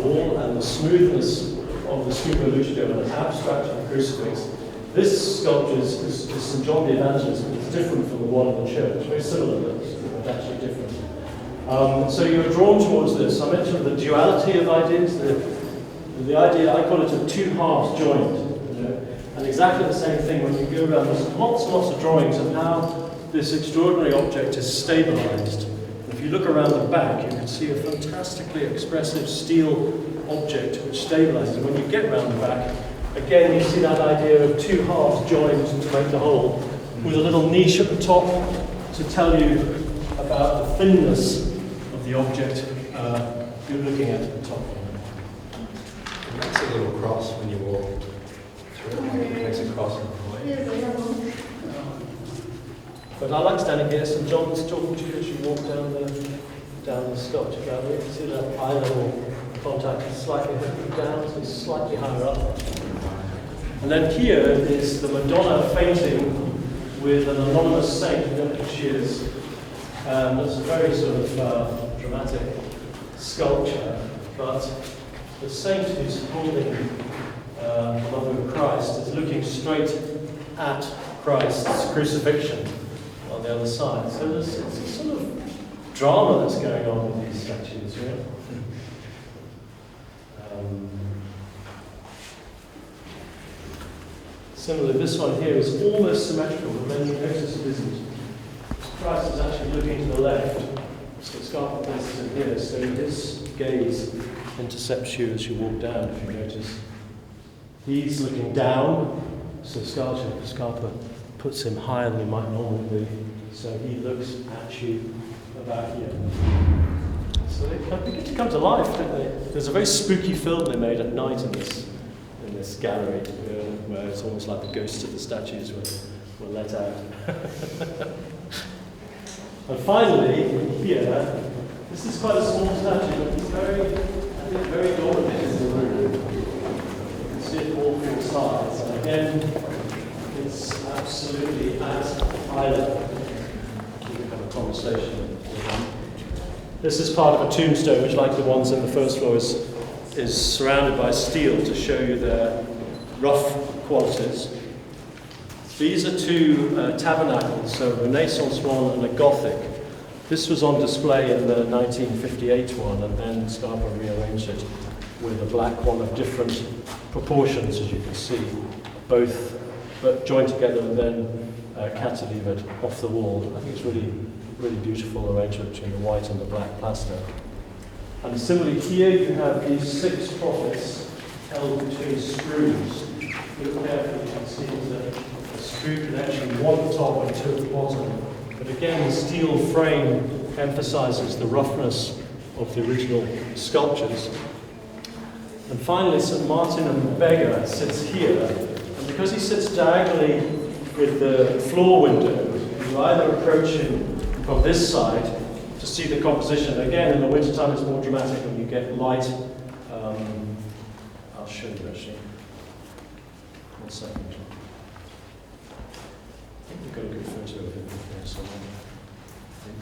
wall and the smoothness of the scuba lucido and the abstract of the crucifix. This sculpture is St. John the Evangelist, but it's different from the one in the church. Very similar, but actually different. So you're drawn towards this. I mentioned the duality of ideas, the idea, I call it a two halves joint. You know? And exactly the same thing when you go around. There's lots and lots of drawings of how this extraordinary object is stabilized. If you look around the back, you can see a fantastically expressive steel object which stabilizes. When you get around the back, again you see that idea of two halves joined to make the whole, with a little niche at the top to tell you about the thinness of the object you're looking at the top. It makes a little cross when you walk through it. It makes a cross in the point. But I like standing here. St. John's talking to you as you walk down the sculpture gallery. You see that eye level contact is slightly down, so it's slightly higher up. And then here is the Madonna Painting with an anonymous saint. You know who she is. It's a very sort of dramatic sculpture, but the saint who's holding the love of Christ is looking straight at Christ's crucifixion on the other side. So it's a sort of drama that's going on with these statues, really. Similarly, this one here is almost symmetrical, but then you notice it isn't. Christ is actually looking to the left, so Scarpas places it here, so his gaze intercepts you as you walk down, if you notice. He's looking down, so Scarpa puts him higher than he might normally be, so he looks at you about here. So they begin to come to life, don't they? There's a very spooky film they made at night in this gallery, where it's almost like the ghosts of the statues were let out. And finally, here, this is quite a small statue, but it's very dominant in the room. You can see it all four sides, and again, it's absolutely at eye level. You can have a conversation with them. This is part of a tombstone, which, like the ones in the first floor, is surrounded by steel to show you their rough qualities. These are two tabernacles, so a Renaissance one and a Gothic. This was on display in the 1958 one, and then Scarpa rearranged it with a black one of different proportions, as you can see, both but joined together and then cantilevered off the wall. I think it's really beautiful arrangement between the white and the black plaster. And similarly here you have these 6 prophets held between screws. Look carefully, you can see there's a screw connection, one at the top and 2 at the bottom. But again, the steel frame emphasizes the roughness of the original sculptures. And finally, St. Martin and Beggar sits here, and because he sits diagonally with the floor window, you either approach him from this side to see the composition. Again, in the wintertime it's more dramatic when you get light. I'll show you actually. 1 second. I think we've got a good photo of him here somewhere. I think.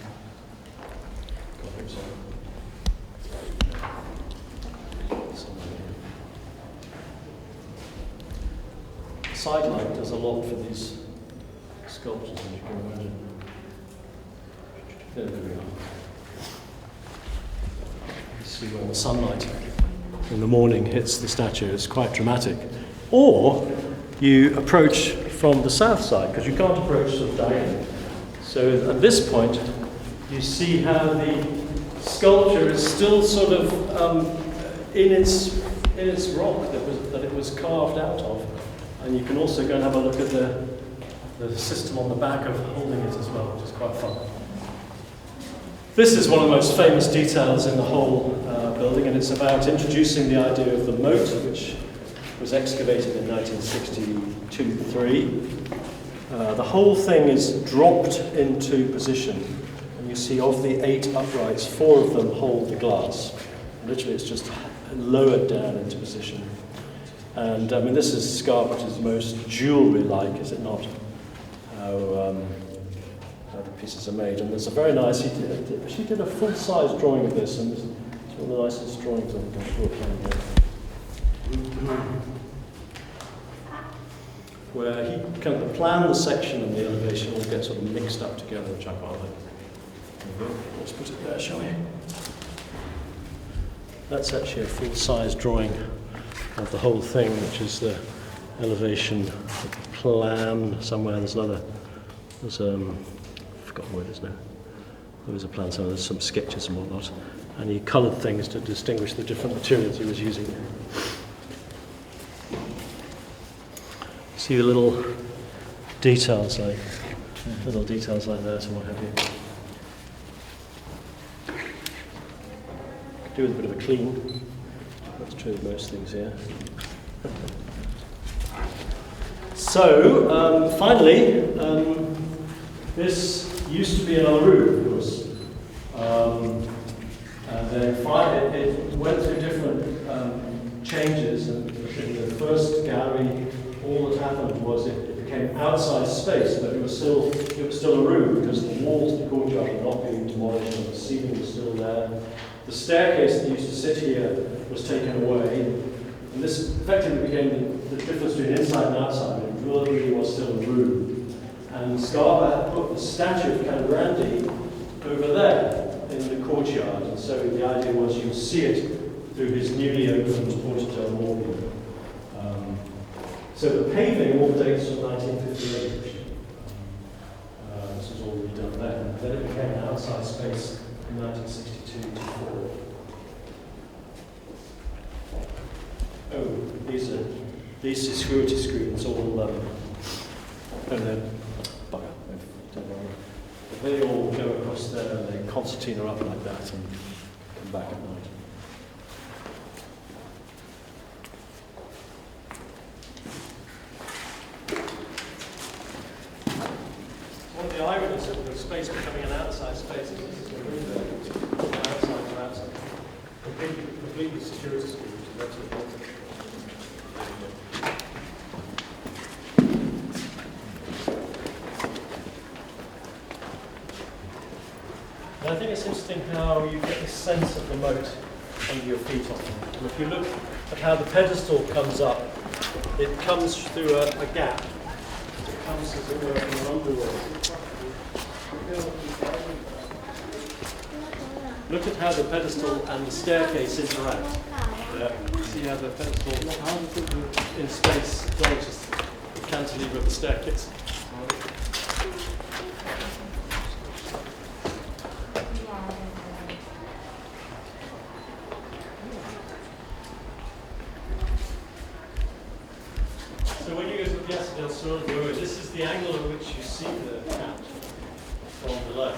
Got him somewhere here. Sidelight does a lot for these sculptures, as you can imagine. There we are. You see when the sunlight in the morning hits the statue, it's quite dramatic. Or you approach from the south side, because you can't approach sort of diagonally. So at this point, you see how the sculpture is still sort of in its rock that it was carved out of. And you can also go and have a look at the system on the back of holding it as well, which is quite fun. This is one of the most famous details in the whole building, and it's about introducing the idea of the moat, which was excavated in 1962-3. The whole thing is dropped into position, and you see of the 8 uprights, 4 of them hold the glass. Literally, it's just lowered down into position. And I mean, this is Scarpas' most jewellery-like, is it not? How the pieces are made. And there's a very nice, she did a full-size drawing of this, and it's one of the nicest drawings on the book here. Where he kind of planned the section and the elevation all get sort of mixed up together, which I quite like. Let's put it there, shall we? That's actually a full-size drawing of the whole thing, which is the elevation plan somewhere. There's another, I've forgotten where it is now. There was a plan somewhere, there's some sketches and whatnot. And he coloured things to distinguish the different materials he was using. See the little details like that and what have you. Could do with a bit of a clean. That's true of most things here. So, finally, this used to be another room, of course. And then finally, it went through different changes. And in the first gallery, all that happened was it became outside space, but it was still a room because the walls of the courtyard had not been demolished and the ceiling was still there. The staircase that used to sit here was taken away, and this effectively became the difference between inside and outside. It really was still a room. And Scarpa had put the statue of Cangrande over there in the courtyard, and so the idea was you would see it through his newly opened Portico Morgan. So the paving all dates from 1958. This was all redone then. Then it became an outside space in 1962 to 4. Oh, these are security screens, all bugger. They all go across there and they concertina up like that and come back at night. One of the ironies of the space becoming an outside space is this is a window from outside to outside. Completely security screen, which is absolutely wonderful. And I think it's interesting how you get this sense of the moat under your feet often. And if you look at how the pedestal comes up, it comes through a gap. It comes, as it were, from an underworld. Look at how the pedestal and the staircase interact. See how the pedestal in space branches the cantilever of the staircase. So when you go to the Piazza del Sol, this is the angle at which you see the count from below.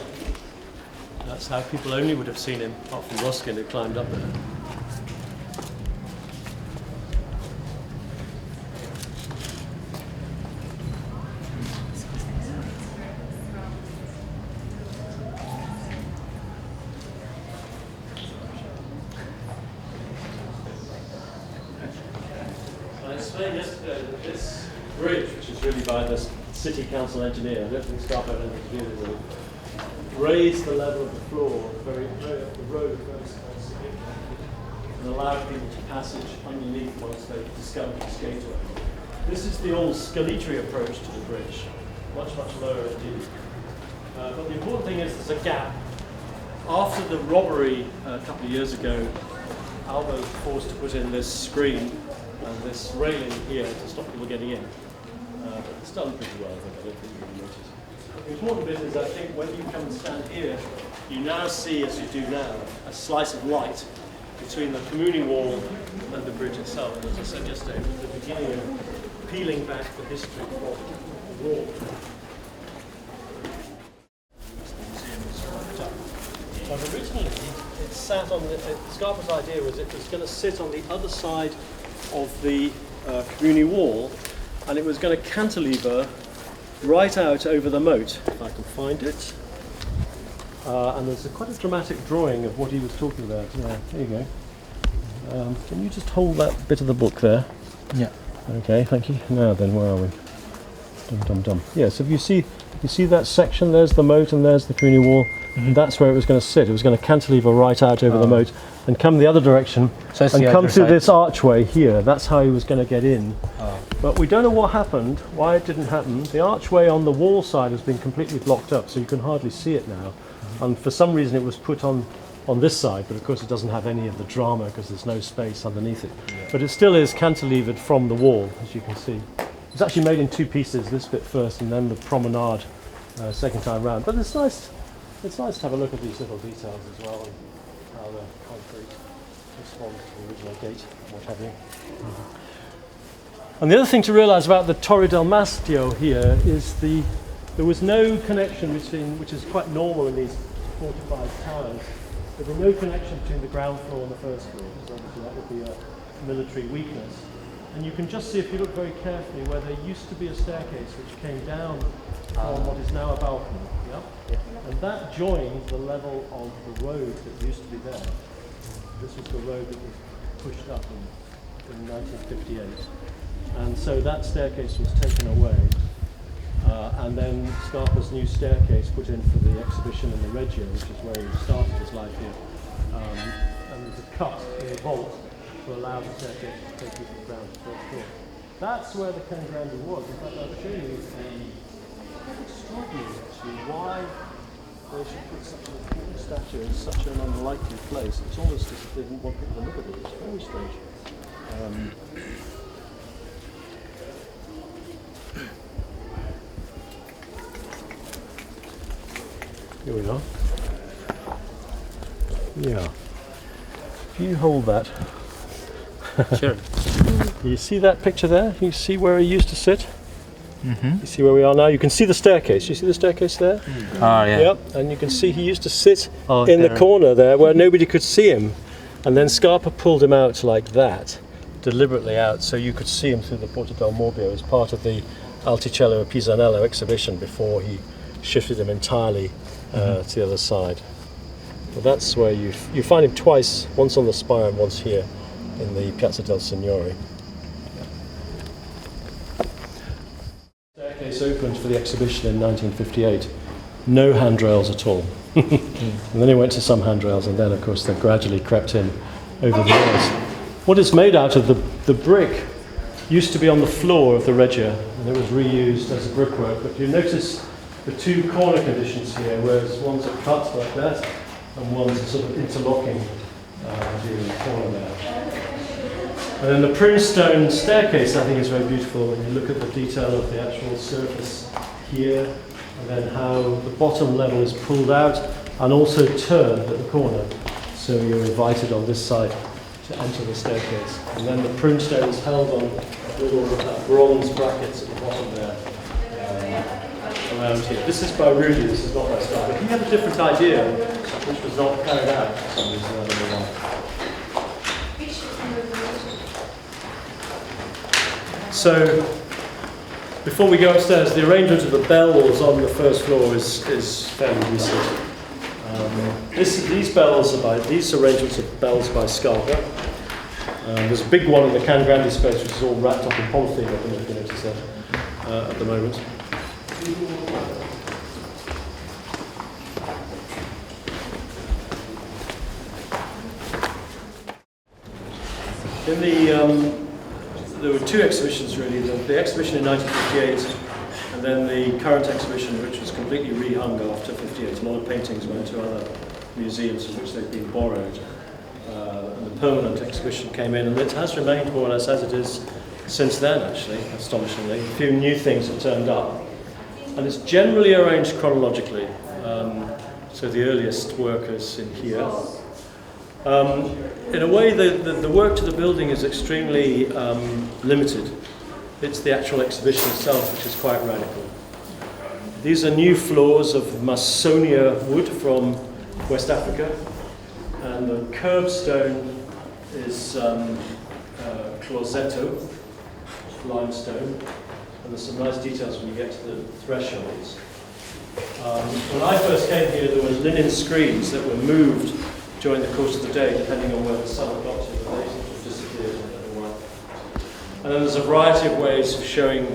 That's how people only would have seen him, apart from Ruskin, who climbed up there. I explained yesterday that this bridge, which is really by the city council engineer, I don't think Scarpa had anything to do with it, raised the level of the floor very up the road very significantly and allowed people to passage underneath once they discovered the skateway. This is the old Scalitri approach to the bridge, much lower indeed. But the important thing is there's a gap. After the robbery a couple of years ago, Alba was forced to put in this screen and this railing here to stop people getting in. But it's done pretty well, I think. I don't think you can notice. The important bit is, I think, when you come and stand here, you now see, as you do now, a slice of light between the communing wall and the bridge itself. And as I said yesterday, it was the beginning of peeling back the history of the wall. But originally, it sat on the. Scarpa's idea was it was going to sit on the other side of the communing wall, and it was going to cantilever right out over the moat, if I can find it. And there's quite a dramatic drawing of what he was talking about. Yeah, there you go. Can you just hold that bit of the book there? Yeah. Okay, thank you. Now then, where are we? Dum dum dum. Yes, if you see that section, there's the moat and there's the community wall. That's where it was going to sit. It was going to cantilever right out over the moat and come the other direction So it's and the come other through side. this archway here. That's how he was going to get in. But we don't know what happened, why it didn't happen. The archway on the wall side has been completely blocked up, so you can hardly see it now. And for some reason it was put on this side, but of course it doesn't have any of the drama because there's no space underneath it. But it still is cantilevered from the wall, as you can see. It's actually made in two pieces, this bit first and then the promenade second time round. But it's nice to have a look at these little details as well, and how the concrete responds to the original gate and what have you. And the other thing to realise about the Torre del Mastio here is there was no connection between, which is quite normal in these fortified towers, there was no connection between the ground floor and the first floor, because obviously that would be a military weakness. And you can just see, if you look very carefully, where there used to be a staircase which came down from what is now a balcony. Yeah? And that joined the level of the road that used to be there. This was the road that was pushed up in 1958. And so that staircase was taken away. And then Scarpa's new staircase put in for the exhibition in the Reggio, which is where he started his life here. And there's a cut in the vault to allow the staircase to take you from the ground to the first floor. That's where the Can Grande was. In fact, I'll show you extraordinary actually why they should put such an important statue in such an unlikely place. It's almost as if they didn't want people to look at it. It's very strange. Here we are. Yeah. If you hold that. Sure. You see that picture there? You see where he used to sit? You see where we are now? You can see the staircase. You see the staircase there? Yeah. Yep. And you can see he used to sit in there. the corner there where nobody could see him. And then Scarpa pulled him out like that, deliberately out, so you could see him through the Porta del Morbio as part of the Alticello e Pisanello exhibition before he shifted him entirely to the other side. But that's where you find him twice, once on the spire and once here in the Piazza del Signore. Staircase opened for the exhibition in 1958. No handrails at all. And then he went to some handrails, and then of course they gradually crept in over the years. What it's made out of, the brick used to be on the floor of the Reggio, and it was reused as a brickwork. But you notice the two corner conditions here, whereas one's a cut like that, and one's a sort of interlocking here in the corner there. And then the prunestone staircase, I think, is very beautiful when you look at the detail of the actual surface here, and then how the bottom level is pulled out and also turned at the corner. So you're invited on this side to enter the staircase. And then the prunestone is held on little bronze brackets at the bottom there. Around here. This is by Rudy, this is not by Star. But he had a different idea, which was not carried out for some reason. I don't know why. So, before we go upstairs, the arrangement of the bells on the first floor is fairly recent. These arrangements of bells by Scarpa. There's a big one in the Can Grande space, which is all wrapped up in polythene. I don't know if you notice that at the moment. There were two exhibitions really, the exhibition in 1958 and then the current exhibition, which was completely rehung after 58. A lot of paintings went to other museums from which they've been borrowed. And the permanent exhibition came in, and it has remained more or less as it is since then actually, astonishingly. A few new things have turned up. And it's generally arranged chronologically. So the earliest work is in here. In a way, the work to the building is extremely limited. It's the actual exhibition itself which is quite radical. These are new floors of Masonia wood from West Africa, and the curbstone is Closetto limestone, and there's some nice details when you get to the thresholds. When I first came here, there was linen screens that were moved during the course of the day, depending on where the sun got to, but they seem to have disappeared. I don't know And then there's a variety of ways of showing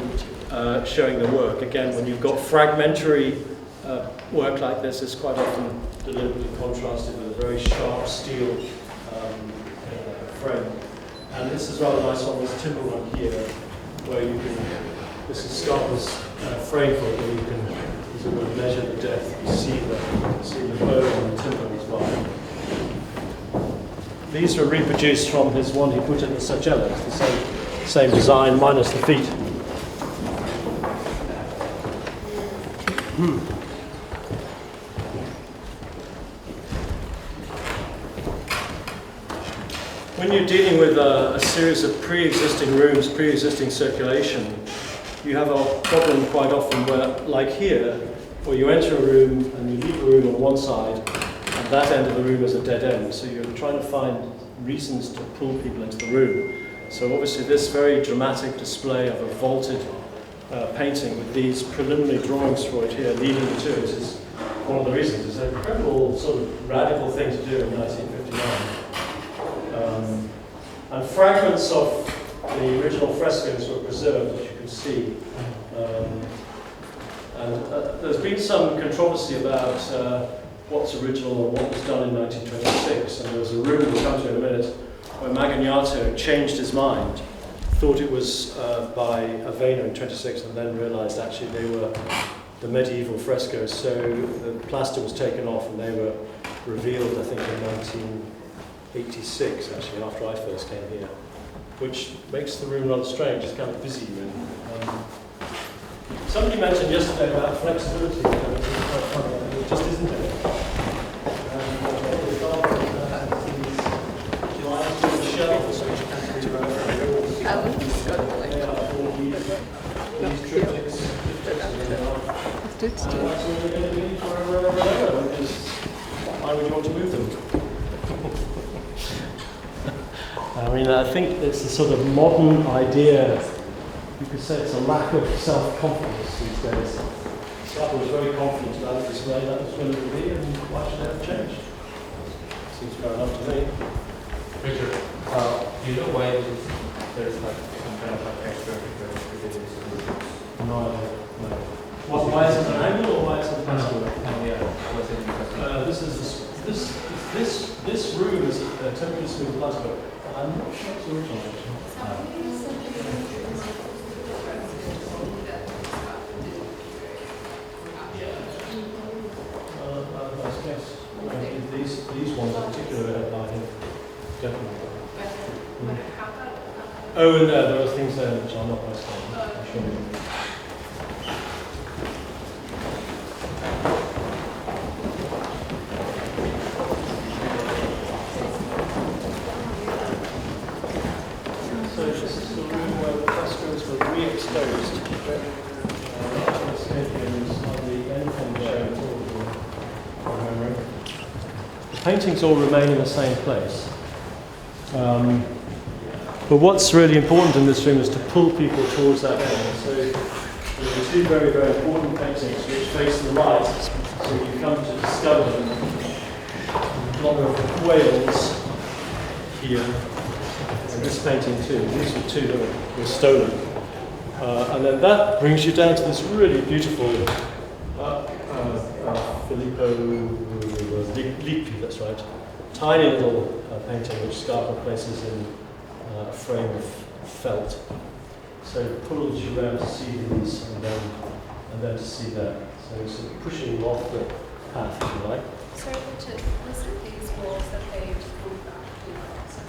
the work. Again, when you've got fragmentary work like this, it's quite often deliberately contrasted with a very sharp steel frame. And this is rather nice one. There's a timber one here, where you can, this is Scarpas frame for it, where you can sort of measure the depth. You see the bow on the timber as well. These were reproduced from his one he put in the Sagella. It's the same design, minus the feet. When you're dealing with a series of pre-existing rooms, pre-existing circulation, you have a problem quite often where, like here, where you enter a room and you leave a room on one side, and that end of the room is a dead end. So you're trying to find reasons to pull people into the room. So obviously this very dramatic display of a vaulted painting with these preliminary drawings for it here leading to it is one of the reasons. It's an incredible sort of radical thing to do in 1959. And fragments of the original frescoes were preserved, as you can see. There's been some controversy about what's original and what was done in 1926. And there was a rumour, we'll come to in a minute, where Magnato changed his mind, thought it was by Avena in 26, and then realised actually they were the medieval frescoes. So the plaster was taken off and they were revealed, I think, in 1986, actually, after I first came here, which makes the room rather strange. It's kind of busy room. Somebody mentioned yesterday about flexibility. It's quite funny. It just isn't there. Shelves which can be walls. They are all these triptychs. That's all they're going to be forever and ever, which is why would you want to move them? I mean, I think it's a sort of modern idea. You could say it's a lack of self-confidence these days. Scarpa was very confident about this way that was going to be, and why should it have changed? Seems fair enough to me. Richard, do you know why there's like some kind of like extra No, no. Why is it an angle or why is it a plaster? This room is a temporary smooth plaster. I'm not sure it's original actually. I guess these ones in particular I think definitely. Oh, and there are things there which are not best. I'm sure. So this is the room where the frescoes were re-exposed. The paintings all remain in the same place. But what's really important in this room is to pull people towards that end. So there are two very, very important paintings which face the right. So you come to discover them. A lot of whales here. And this painting too. These were two that were stolen. And then that brings you down to this really beautiful Filippo Lippi, that's right. Tiny little painting which Scarpa places in a frame of felt. So it pulls you around to see these and then to see that. So it's sort of pushing you off the path, if you like. Sorry, Richard, was it these walls that they pulled back to?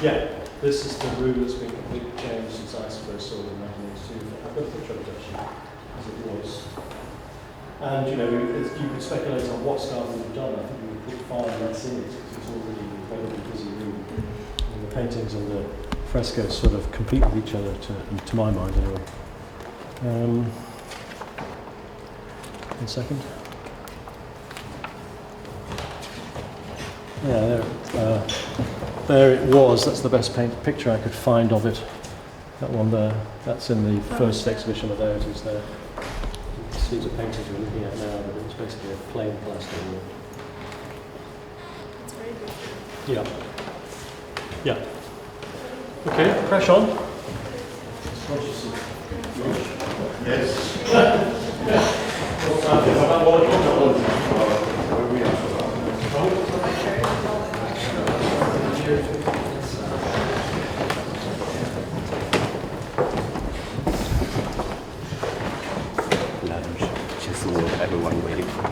Yeah, this is the room that's been completely changed since I first saw it in 1982. I've got a picture of it actually, as it was. And you know, you could speculate on what Scarpa would have done. I think we would put fire lights in it because it's already an incredibly busy room. And the paintings and the frescoes sort of compete with each other, to my mind anyway. 1 second. Yeah, there it was. That's the best picture I could find of it. That one there. That's in the first exhibition of theirs. Is there? These are paintings we're looking at now, but it's basically a plain plaster. It's very good. Yeah. Yeah. Okay, crash on. Lunch, just what everyone waiting for.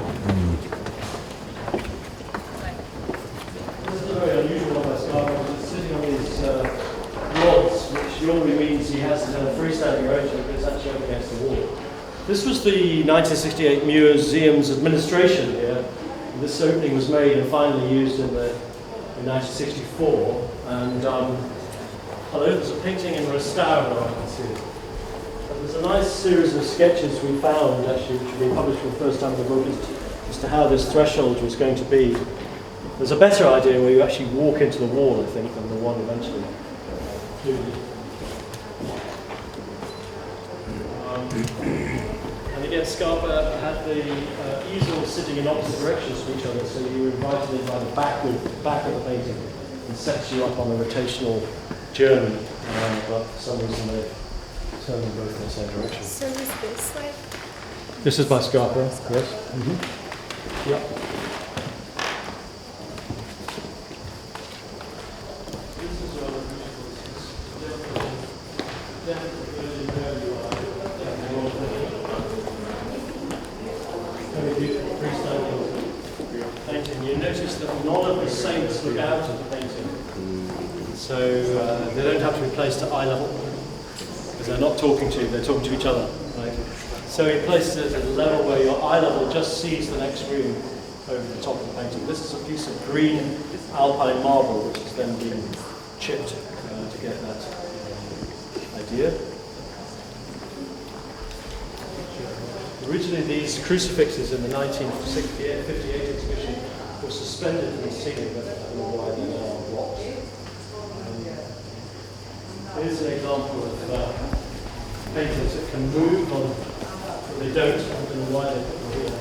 This is a very unusual one by Scarpas. It's sitting on these rods, which normally means he has it in a freestanding arrangement, but it's actually up against the wall. This was the 1968 Museum's administration here. This opening was made and finally used in 1964. And hello, there's a painting in restauro, I can see it. And there's a nice series of sketches we found, actually, which have been published for the first time in the book, as to how this threshold was going to be. There's a better idea where you actually walk into the wall, I think, than the one eventually included. And again, Scarpa had the easel sitting in opposite directions to each other, so you were invited in by the back of the painting and sets you up on a rotational journey, but for some reason they turn them both in the same direction. So is this like? This is by Scarpa, yes. Mm-hmm. Yep. You notice that none of the saints look out of the painting, so they don't have to be placed at eye level because they're not talking to you; they're talking to each other. Right? So he places it at a level where your eye level just sees the next room over the top of the painting. This is a piece of green alpine marble which has then been chipped to get that idea. Originally, these crucifixes in the 1958 exhibition were suspended from the ceiling, but I don't know why they are blocks. Here's an example of paintings that can move, but they don't. I don't know why they put them here,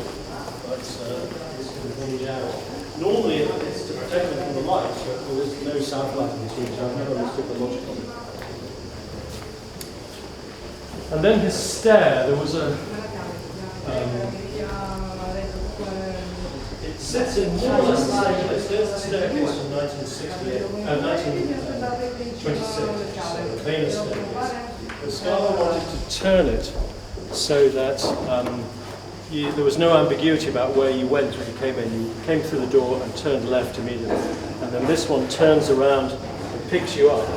but this can hinge out. Normally, it's to protect them from the light, but there is no south light in this room, so I've never understood the logic of it. And then his stair, there was a it sits in more or less the same place. There's the staircase from 1926, the Venice staircase. But Scarpa wanted to turn it so that there was no ambiguity about where you went when you came in. You came through the door and turned left immediately. And then this one turns around and picks you up.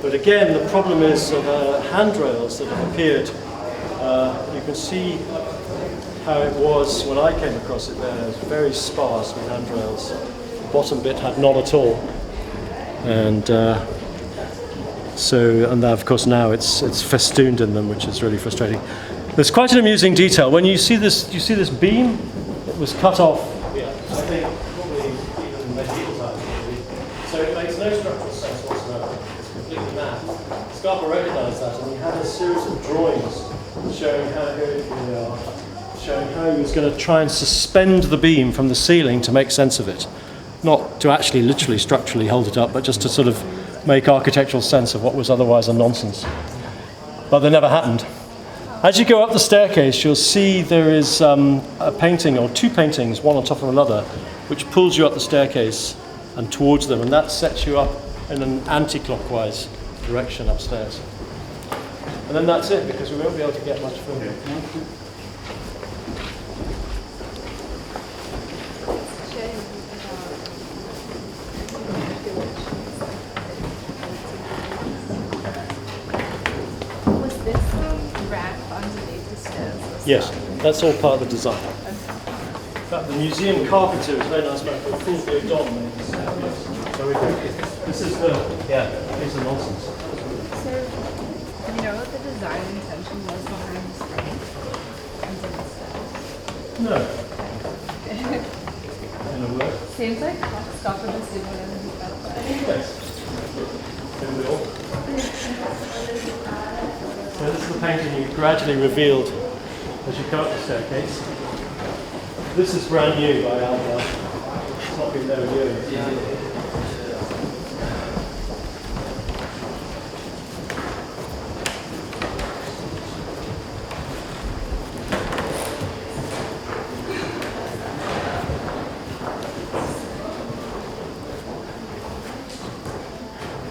But again, the problem is handrails that have appeared. You can see how it was when I came across it there. It was very sparse with handrails. The bottom bit had none at all. And and of course now it's festooned in them, which is really frustrating. There's quite an amusing detail. When you see this beam, it was cut off. Yeah, I think probably even in medieval times. So it makes no structural sense whatsoever. It's completely mad. Scarpa recognised that, and he had a series of drawings showing how he was going to try and suspend the beam from the ceiling to make sense of it. Not to actually literally structurally hold it up, but just to sort of make architectural sense of what was otherwise a nonsense. But they never happened. As you go up the staircase, you'll see there is a painting, or two paintings, one on top of another, which pulls you up the staircase and towards them, and that sets you up in an anti-clockwise direction upstairs. And then that's it, because we won't be able to get much further. Was this rack underneath the stairs? Yes, that's all part of the design. In fact, the museum carpenter is a very nice man called Full Blue Don. So this is the piece of nonsense. So, you know what the design intention was behind the screen? No. In a word. Seems like Scarpa just did whatever he felt like. Yes. They will. So this is the painting you gradually revealed as you come up the staircase. This is brand new by Alba. It's not been there a year.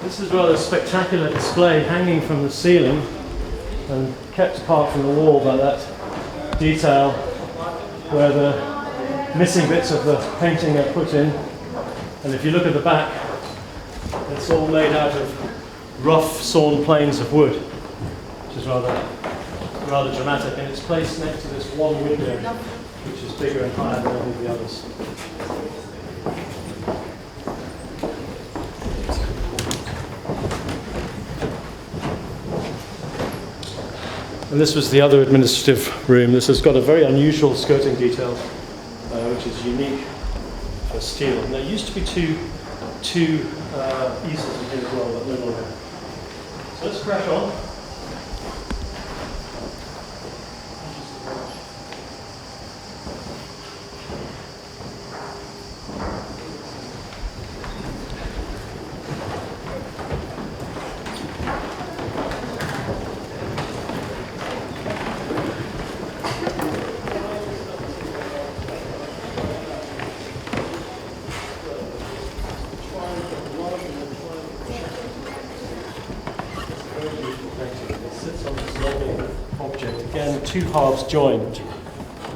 This is rather a spectacular display hanging from the ceiling and kept apart from the wall by that detail where the missing bits of the painting are put in. And if you look at the back, it's all made out of rough sawn planes of wood, which is rather dramatic, and it's placed next to this one window which is bigger and higher than any of the others. And this was the other administrative room. This has got a very unusual skirting detail, which is unique for steel. And there used to be two easels in here as well, but no longer. So let's crash on. Two halves joined,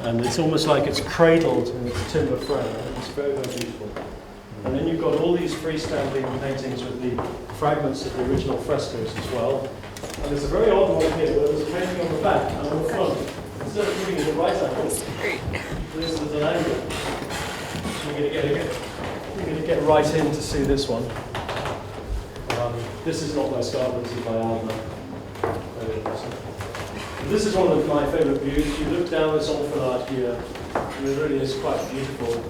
and it's almost like it's cradled in its timber frame. It's very, very beautiful. And then you've got all these freestanding paintings with the fragments of the original frescoes as well. And there's a very odd one here where there's a painting on the back and on the front. Instead of putting it at the right angle, this is at an angle. You're going to get right in to see this one. This is not by Scarpas, this is by Alma. Very interesting. This is one of my favourite views. You look down this enfilade here, and it really is quite beautiful.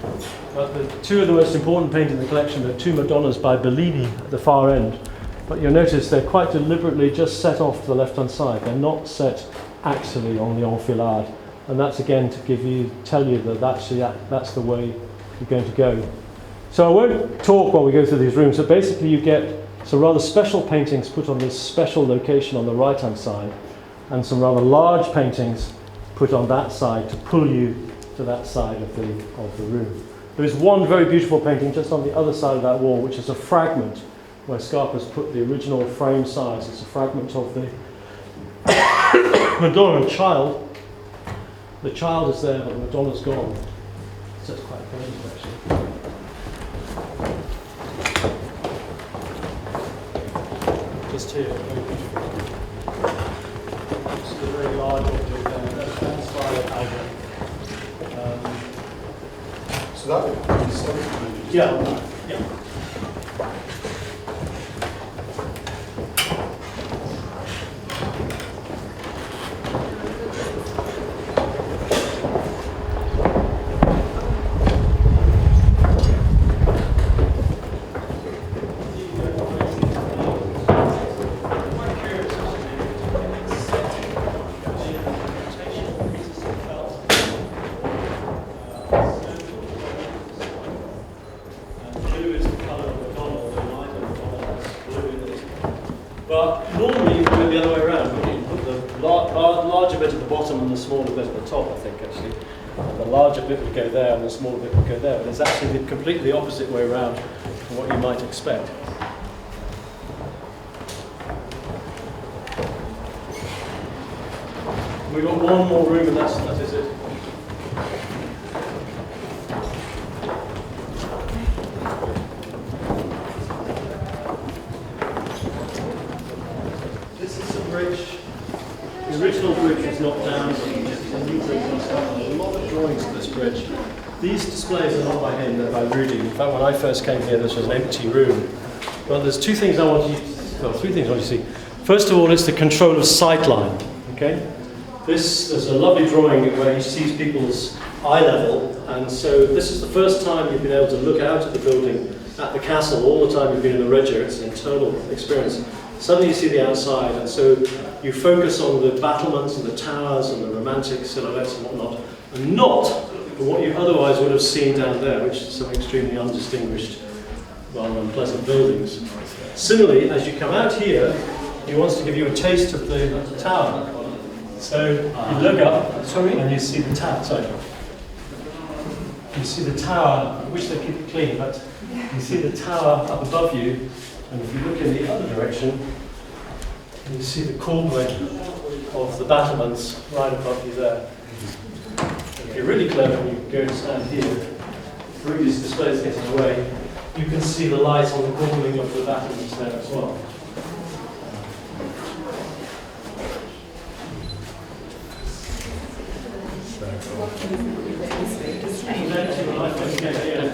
But the two of the most important paintings in the collection are two Madonnas by Bellini at the far end. But you'll notice they're quite deliberately just set off to the left-hand side. They're not set axially on the enfilade. And that's again to tell you that that's the way you're going to go. So I won't talk while we go through these rooms, but basically you get some rather special paintings put on this special location on the right-hand side, and some rather large paintings put on that side to pull you to that side of the room. There is one very beautiful painting just on the other side of that wall, which is a fragment where Scarpas put the original frame size. It's a fragment of the Madonna and child. The child is there, but the Madonna's gone. So it's quite brilliant, actually. Just here, very beautiful. It's a very large object there. That's by Albert. So that would be something. Yeah. But normally you do it the other way around. You put the larger bit at the bottom and the smaller bit at the top, I think, actually. The larger bit would go there and the smaller bit would go there. But it's actually the completely opposite way around from what you might expect. We've got one more room and that is it. The original bridge was knocked down, so it's a new bridge on Scotland. There's a lot of drawings of this bridge. These displays are not by him, they're by Rudy. In fact, when I first came here, this was an empty room. Well, there's three things I want you to see. First of all, it's the control of sightline. Okay? There's a lovely drawing where he sees people's eye level, and so this is the first time you've been able to look out at the building, at the castle. All the time you've been in the Regia, it's an internal experience. Suddenly you see the outside, and so you focus on the battlements and the towers and the romantic silhouettes and whatnot, and not what you otherwise would have seen down there, which is some extremely undistinguished, rather unpleasant buildings. Similarly, as you come out here, he wants to give you a taste of the tower. So you look up, and you see the tower. You see the tower. I wish they keep it clean, but you see the tower up above you. And if you look in the direction, and you see the corbelling of the battlements right above you there. If you're really clever, you can go and stand here. Rudy's display is getting away. You can see the light on the corbelling of the battlements there as well.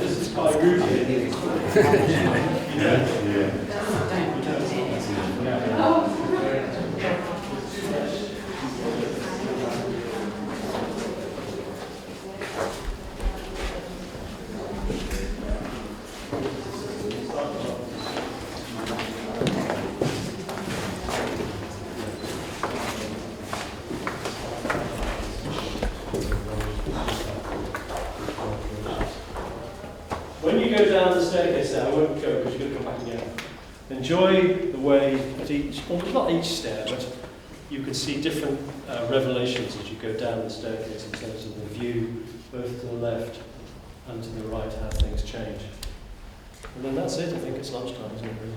This is quite Rudy. When you go down the staircase there, I won't go because you're going to come back again. Enjoy the way at each, well not each stair, but you can see different revelations as you go down the staircase in terms of the view, both to the left and to the right, how things change. And then that's it, I think it's lunchtime, isn't it really?